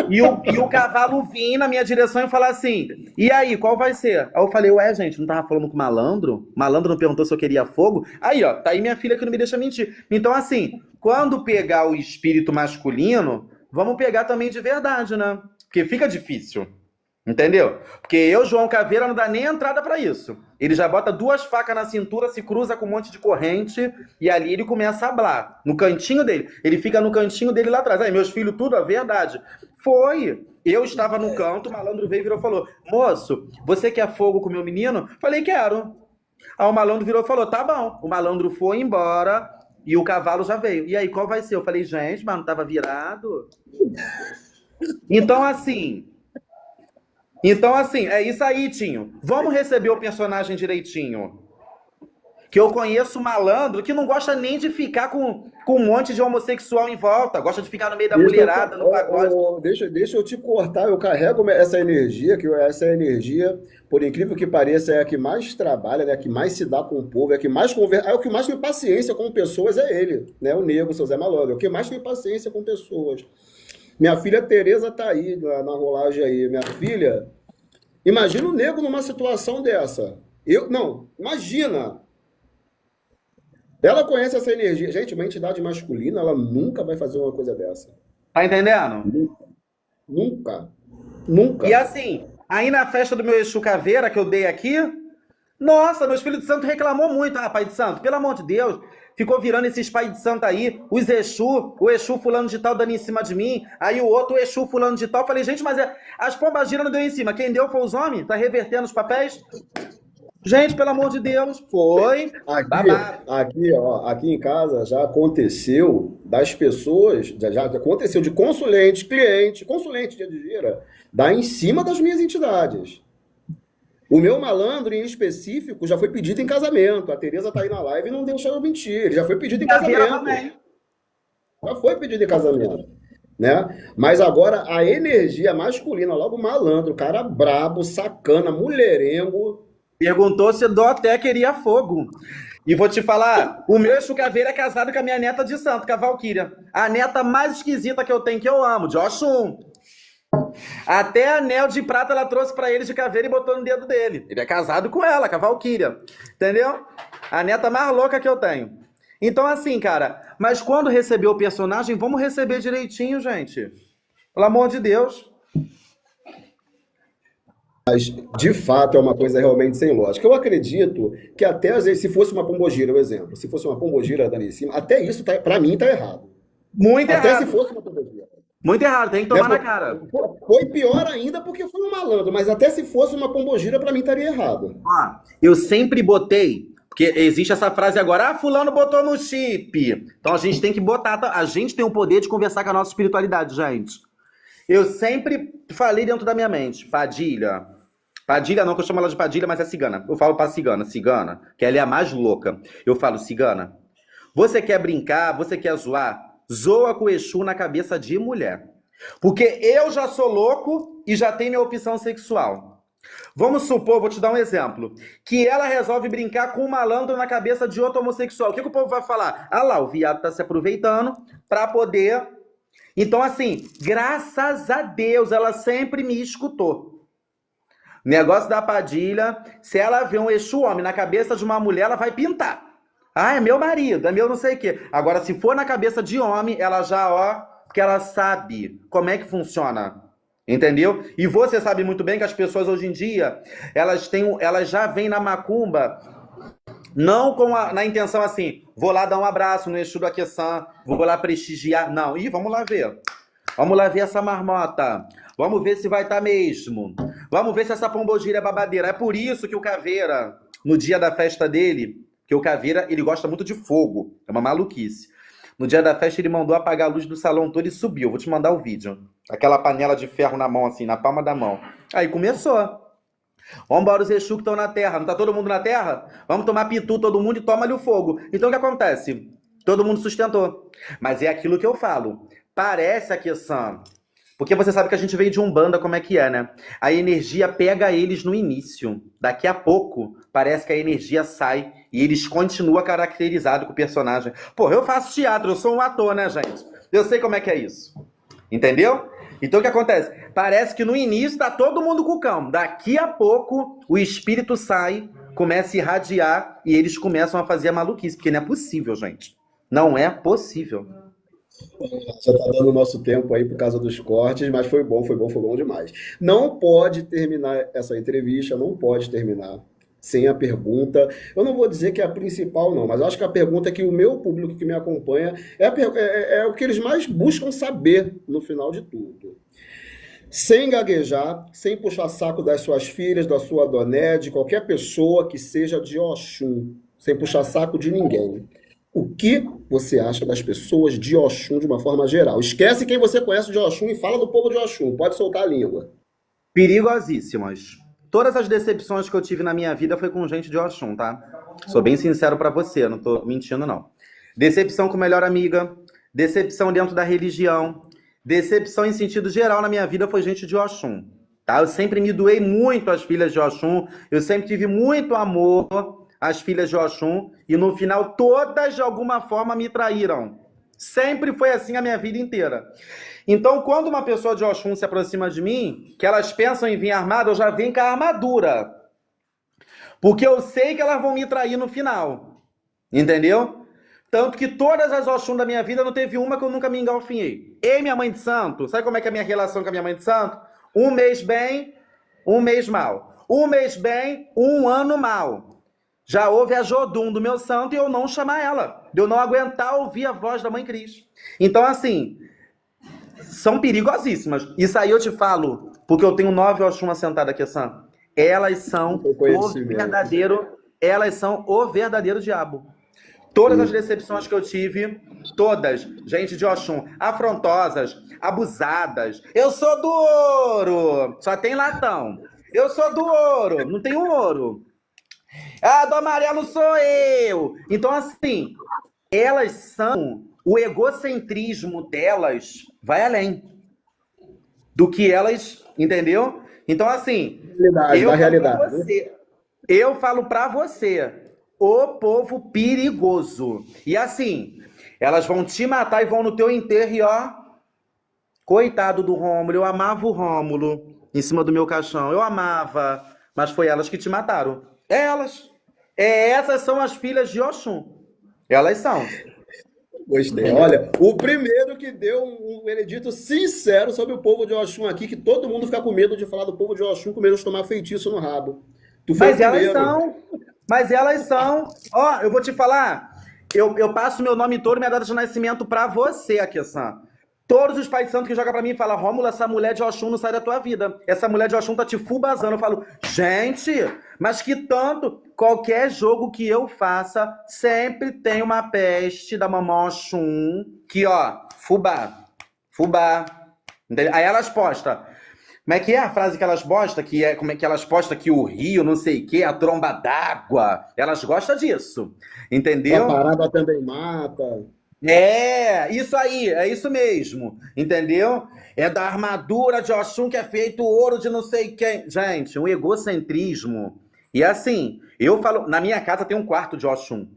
e o cavalo vir na minha direção e falar assim, e aí, qual vai ser? Aí eu falei, ué, gente, não tava falando com o malandro? O malandro não perguntou se eu queria fogo? Aí, ó, tá aí minha filha que não me deixa mentir. Então, assim, quando pegar o espírito masculino, vamos pegar também de verdade, né? Porque fica difícil. Entendeu? Porque eu, João Caveira, não dá nem entrada pra isso. Ele já bota 2 facas na cintura, se cruza com um monte de corrente e ali ele começa a hablar. No cantinho dele. Ele fica no cantinho dele lá atrás. Aí, meus filhos, tudo, a verdade. Foi. Eu estava no canto, o malandro veio e virou e falou, moço, você quer fogo com o meu menino? Falei, quero. Aí o malandro virou e falou, tá bom. O malandro foi embora, e o cavalo já veio. E aí, qual vai ser? Eu falei, gente, mas não tava virado? Então, assim, é isso aí, Tinho. Vamos receber o personagem direitinho. Que eu conheço malandro que não gosta nem de ficar com um monte de homossexual em volta, gosta de ficar no meio da Deixa eu, mulherada, no pagode. deixa eu te cortar, eu carrego essa energia, que essa energia, por incrível que pareça, é a que mais trabalha, né? A que mais se dá com o povo, é a que mais conversa, é o que mais tem paciência com pessoas, é ele, né? O Nego, o seu Zé Malandro, é o que mais tem paciência com pessoas. Minha filha Tereza tá aí, na rolagem aí. Minha filha, imagina o Nego numa situação dessa. Não, imagina. Ela conhece essa energia. Gente, uma entidade masculina, ela nunca vai fazer uma coisa dessa. Tá entendendo? Nunca. E Nunca. assim, aí na festa do meu Exu Caveira que eu dei aqui, nossa, meu Espírito Santo reclamou muito. Ah, Pai de Santo, pelo amor de Deus, ficou virando esses Pai de Santo aí, os Exu, o Exu fulano de tal dando em cima de mim, aí o outro, o Exu fulano de tal. Eu falei, gente, mas as pombagiras não deu em cima, quem deu foi os homens? Tá revertendo os papéis? Gente, pelo amor de Deus, foi babado. Aqui em casa já aconteceu das pessoas, já aconteceu de consulente de gira, dar em cima das minhas entidades. O meu malandro, em específico, já foi pedido em casamento. A Tereza tá aí na live e não deixa eu mentir. Ele já foi pedido em Caveira casamento. também. Já foi pedido em casamento, né? Mas agora a energia masculina, logo malandro, cara brabo, sacana, mulherengo. Perguntou se Dó até queria fogo. E vou te falar, o meu Exu Caveira é casado com a minha neta de santo, com a Valquíria. A neta mais esquisita que eu tenho, que eu amo, de Oxum. Até anel de prata ela trouxe pra ele de caveira e botou no dedo dele. Ele é casado com ela, com a Valquíria. Entendeu? A neta mais louca que eu tenho. Então, assim, cara, mas quando receber o personagem, vamos receber direitinho, gente. Pelo amor de Deus. Mas, de fato, é uma coisa realmente sem lógica. Eu acredito que até, às vezes, se fosse uma pombogira, por exemplo, se fosse uma pombogira dali em cima, até isso, tá, para mim, tá errado. Muito Até se errado. fosse uma pombogira. Muito errado, tem que Né? tomar na cara. Foi pior ainda porque foi um malandro, mas até se fosse uma pombogira, para mim, estaria errado. Ó, eu sempre botei, porque existe essa frase agora, ah, fulano botou no chip. Então a gente tem que botar, a gente tem o poder de conversar com a nossa espiritualidade, gente. Eu sempre falei dentro da minha mente, Padilha. Padilha não, que eu chamo ela de Padilha, mas é cigana. Eu falo pra cigana, que ela é a mais louca. Eu falo, cigana, você quer brincar, você quer zoar? Zoa com o Exu na cabeça de mulher. Porque eu já sou louco e já tenho minha opção sexual. Vamos supor, vou te dar um exemplo, que ela resolve brincar com um malandro na cabeça de outro homossexual. O que o povo vai falar? Ah lá, o viado tá se aproveitando pra poder... Então, assim, graças a Deus, ela sempre me escutou. Negócio da Padilha, se ela vê um Exu homem na cabeça de uma mulher, ela vai pintar. Ah, é meu marido, é meu não sei o quê. Agora, se for na cabeça de homem, ela já, ó, porque ela sabe como é que funciona. Entendeu? E você sabe muito bem que as pessoas hoje em dia, elas já vêm na macumba, não na intenção assim, vou lá dar um abraço no Exu do Aqueçan, vou lá prestigiar. Não, vamos lá ver. Vamos lá ver essa marmota. Vamos ver se vai estar mesmo. Vamos ver se essa pombogira é babadeira. É por isso que o Caveira, no dia da festa dele, que o Caveira, ele gosta muito de fogo. É uma maluquice. No dia da festa, ele mandou apagar a luz do salão todo e subiu. Vou te mandar o vídeo. Aquela panela de ferro na mão, assim, na palma da mão. Aí começou. Vamos embora os Exu que estão na terra. Não tá todo mundo na terra? Vamos tomar pitu todo mundo e toma-lhe o fogo. Então o que acontece? Todo mundo sustentou. Mas é aquilo que eu falo. Parece a questão... Porque você sabe que a gente veio de Umbanda, como é que é, né? A energia pega eles no início. Daqui a pouco, parece que a energia sai e eles continuam caracterizados com o personagem. Pô, eu faço teatro, eu sou um ator, né, gente? Eu sei como é que é isso. Entendeu? Então, o que acontece? Parece que no início tá todo mundo com o cão. Daqui a pouco, o espírito sai, começa a irradiar e eles começam a fazer a maluquice. Porque não é possível, gente. Não é possível. Já tá dando o nosso tempo aí por causa dos cortes, mas foi bom demais. Não pode terminar essa entrevista, não pode terminar sem a pergunta. Eu não vou dizer que é a principal, não, mas eu acho que a pergunta que o meu público que me acompanha é o que eles mais buscam saber no final de tudo. Sem gaguejar, sem puxar saco das suas filhas, da sua doné, de qualquer pessoa que seja de Oxum, sem puxar saco de ninguém. O que você acha das pessoas de Oxum de uma forma geral? Esquece quem você conhece de Oxum e fala do povo de Oxum. Pode soltar a língua. Perigosíssimas. Todas as decepções que eu tive na minha vida foi com gente de Oxum, tá? Sou bem sincero pra você, não tô mentindo, não. Decepção com melhor amiga, decepção dentro da religião, decepção em sentido geral na minha vida foi gente de Oxum, tá? Eu sempre me doei muito às filhas de Oxum, eu sempre tive muito amor às filhas de Oxum, e no final todas de alguma forma me traíram. Sempre foi assim a minha vida inteira. Então, quando uma pessoa de Oxum se aproxima de mim, que elas pensam em vir armada, eu já venho com a armadura. Porque eu sei que elas vão me trair no final. Entendeu? Tanto que todas as Oxum da minha vida não teve uma que eu nunca me engalfinhei. E minha mãe de santo, sabe como é que é a minha relação com a minha mãe de santo? Um mês bem, um mês mal. Um mês bem, um ano mal. Já houve a Jodum do meu santo e eu não chamar ela. De eu não aguentar ouvir a voz da mãe Cris. Então, assim, são perigosíssimas. Isso aí eu te falo, porque eu tenho 9 Oxum assentadas aqui, Sam. Elas são Eu o conheci mesmo. verdadeiro, elas são o verdadeiro diabo. Todas as decepções que eu tive, todas, gente de Oxum, afrontosas, abusadas. Eu sou do ouro, só tem latão. Eu sou do ouro, não tenho ouro. Ah, do amarelo sou eu. Então, assim, elas são, o egocentrismo delas vai além do que elas, entendeu? Então, assim, Realidade, da eu falo pra realidade. você, eu falo pra você, o povo perigoso. E assim, elas vão te matar e vão no teu enterro e ó, coitado do Rômulo, eu amava o Rômulo em cima do meu caixão, eu amava, mas foi elas que te mataram. É elas. Essas são as filhas de Oxum. Elas são, Gostei. entendeu? Olha, o primeiro que deu um veredito sincero sobre o povo de Oxum aqui, que todo mundo fica com medo de falar do povo de Oxum, com medo de tomar feitiço no rabo. Tu foi o Mas elas primeiro. são, mas elas são. Ó, eu vou te falar, eu passo meu nome todo e minha data de nascimento pra você aqui, Sam. Todos os pais santos que jogam pra mim falam, Rômulo, essa mulher de Oxum não sai da tua vida. Essa mulher de Oxum tá te fubazando. Eu falo, gente, mas que tanto? Qualquer jogo que eu faça, sempre tem uma peste da mamãe Oxum, que ó, fubá, fubá. Entendeu? Aí elas postam. Como é que é a frase que elas postam? Que é, como é que elas postam que o rio, não sei o quê, a tromba d'água. Elas gostam disso. Uma Entendeu? parada também mata. Isso aí, é isso mesmo, entendeu? É da armadura de Oxum que é feito ouro de não sei quem. Gente, um egocentrismo. E assim, eu falo, na minha casa tem um quarto de Oxum,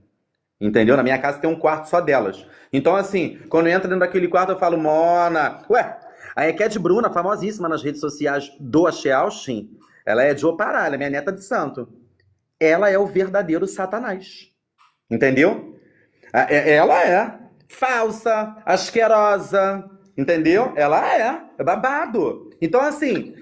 entendeu? Na minha casa tem um quarto só delas. Então assim, quando entra dentro daquele quarto eu falo, Mona, ué, a Equete Bruna, famosíssima nas redes sociais do Axé Austin, ela é de Opará, ela é minha neta de santo. Ela é o verdadeiro Satanás, entendeu? Ela é falsa, asquerosa, entendeu? Ela é babado. Então, assim,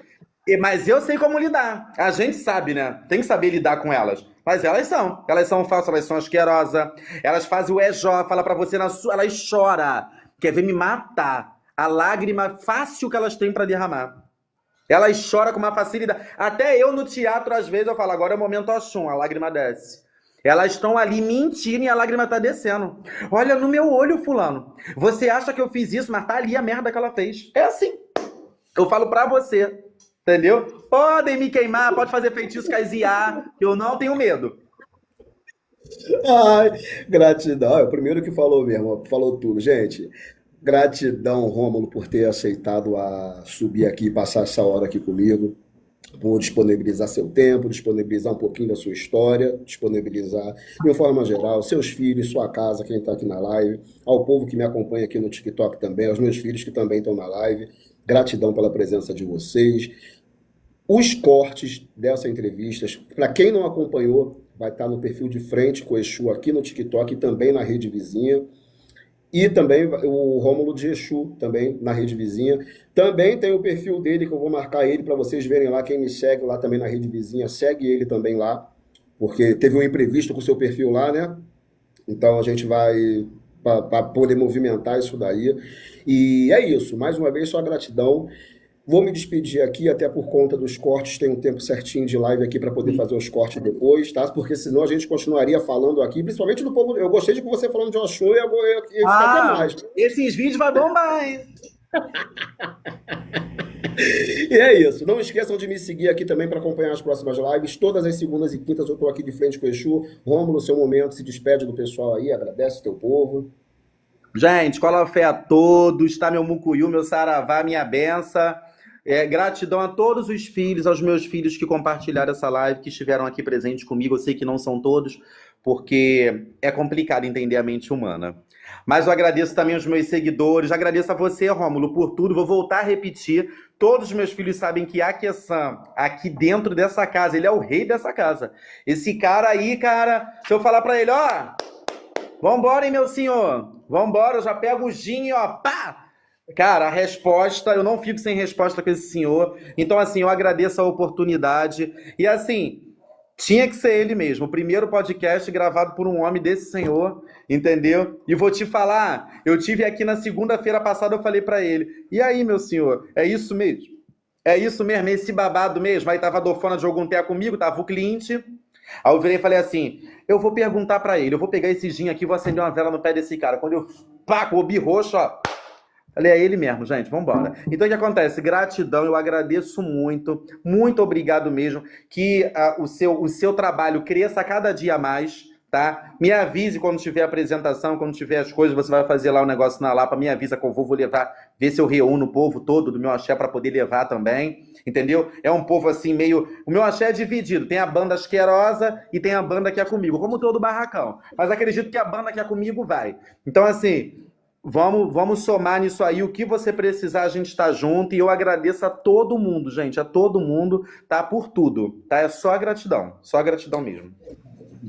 mas eu sei como lidar. A gente sabe, né? Tem que saber lidar com elas. Mas elas são falsas, elas são asquerosas. Elas fazem o EJó, fala pra você na sua, elas choram, quer ver me matar. A lágrima fácil que elas têm pra derramar. Elas choram com uma facilidade. Até eu no teatro, às vezes, eu falo, agora é o momento Oxum, a lágrima desce. Elas estão ali mentindo e a lágrima tá descendo. Olha no meu olho, fulano. Você acha que eu fiz isso, mas tá ali a merda que ela fez. É assim. Eu falo pra você. Entendeu? Podem me queimar, pode fazer feitiço com as IA, que eu não tenho medo. Ai, gratidão. É o primeiro que falou mesmo, falou tudo. Gente, gratidão, Rômulo, por ter aceitado a subir aqui e passar essa hora aqui comigo, por disponibilizar seu tempo, disponibilizar um pouquinho da sua história, disponibilizar, de uma forma geral, seus filhos, sua casa, quem está aqui na live, ao povo que me acompanha aqui no TikTok também, aos meus filhos que também estão na live. Gratidão pela presença de vocês. Os cortes dessa entrevista, para quem não acompanhou, vai estar no perfil de frente com o Exu aqui no TikTok e também na rede vizinha. E também o Rômulo de Exu, também na rede vizinha. Também tem o perfil dele, que eu vou marcar ele para vocês verem lá. Quem me segue lá também na rede vizinha, segue ele também lá. Porque teve um imprevisto com o seu perfil lá, né? Então a gente vai para poder movimentar isso daí. E é isso. Mais uma vez, só gratidão. Vou me despedir aqui, até por conta dos cortes, tem um tempo certinho de live aqui para poder fazer os cortes depois, tá? Porque senão a gente continuaria falando aqui, principalmente do povo. Eu gostei de você falando de Oxum e eu ia ficar até mais. Esses vídeos vai bombar, hein? E é isso. Não esqueçam de me seguir aqui também para acompanhar as próximas lives. Todas as segundas e quintas eu estou aqui de frente com o Exu. Rômulo, seu momento, se despede do pessoal aí, agradece o teu povo. Gente, cola fé a todos, tá? Meu mucuyu, meu saravá, minha benção. Gratidão a todos os filhos, aos meus filhos que compartilharam essa live, que estiveram aqui presentes comigo. Eu sei que não são todos, porque é complicado entender a mente humana. Mas eu agradeço também aos meus seguidores, agradeço a você, Rômulo, por tudo. Vou voltar a repetir. Todos os meus filhos sabem que Aki-san, aqui dentro dessa casa, ele é o rei dessa casa. Esse cara aí, cara, se eu falar pra ele, ó, vambora, hein, meu senhor? Vambora, eu já pego o gin, ó, pá! Cara, a resposta, eu não fico sem resposta com esse senhor. Então, assim, eu agradeço a oportunidade. E, assim, tinha que ser ele mesmo. O primeiro podcast gravado por um homem desse senhor, entendeu? E vou te falar, eu tive aqui na segunda-feira passada, eu falei pra ele, e aí, meu senhor, é isso mesmo? É isso mesmo, esse babado mesmo? Aí tava a Dofona de algum tempo comigo, tava o cliente. Aí eu virei e falei assim, eu vou perguntar pra ele, eu vou pegar esse gin aqui e vou acender uma vela no pé desse cara. Quando eu, pá, com o birroxo, ó, falei, é ele mesmo, gente, vambora. Então, o que acontece? Gratidão, eu agradeço muito, muito obrigado mesmo, que o seu trabalho cresça a cada dia mais, tá? Me avise quando tiver a apresentação, quando tiver as coisas, você vai fazer lá o negócio na Lapa, me avisa que eu vou levar, ver se eu reúno o povo todo do meu axé para poder levar também, entendeu? É um povo assim meio... O meu axé é dividido, tem a banda asquerosa e tem a banda que é comigo, como todo barracão. Mas acredito que a banda que é comigo vai. Então, assim... Vamos somar nisso aí, o que você precisar, a gente está junto, e eu agradeço a todo mundo, gente, a todo mundo, tá, por tudo, tá, é só gratidão mesmo.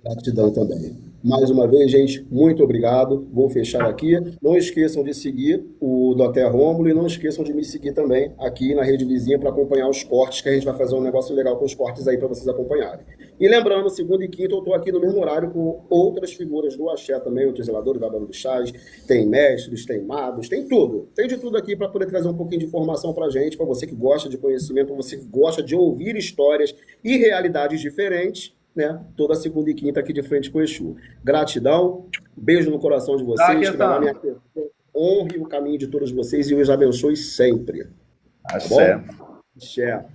Gratidão também. Mais uma vez, gente, muito obrigado. Vou fechar aqui. Não esqueçam de seguir o Dr. Rômulo e não esqueçam de me seguir também aqui na rede vizinha para acompanhar os cortes, que a gente vai fazer um negócio legal com os cortes aí para vocês acompanharem. E lembrando, segunda e quinta eu estou aqui no mesmo horário com outras figuras do axé também, outros zeladores da banda do chás, tem mestres, tem magos, tem tudo. Tem de tudo aqui para poder trazer um pouquinho de informação para a gente, para você que gosta de conhecimento, para você que gosta de ouvir histórias e realidades diferentes, né? Toda segunda e quinta aqui de frente com o Exu. Gratidão, beijo no coração de vocês, que vai lá minha pessoa, honre o caminho de todos vocês e os abençoe sempre. Axé. Tá bom? Axé.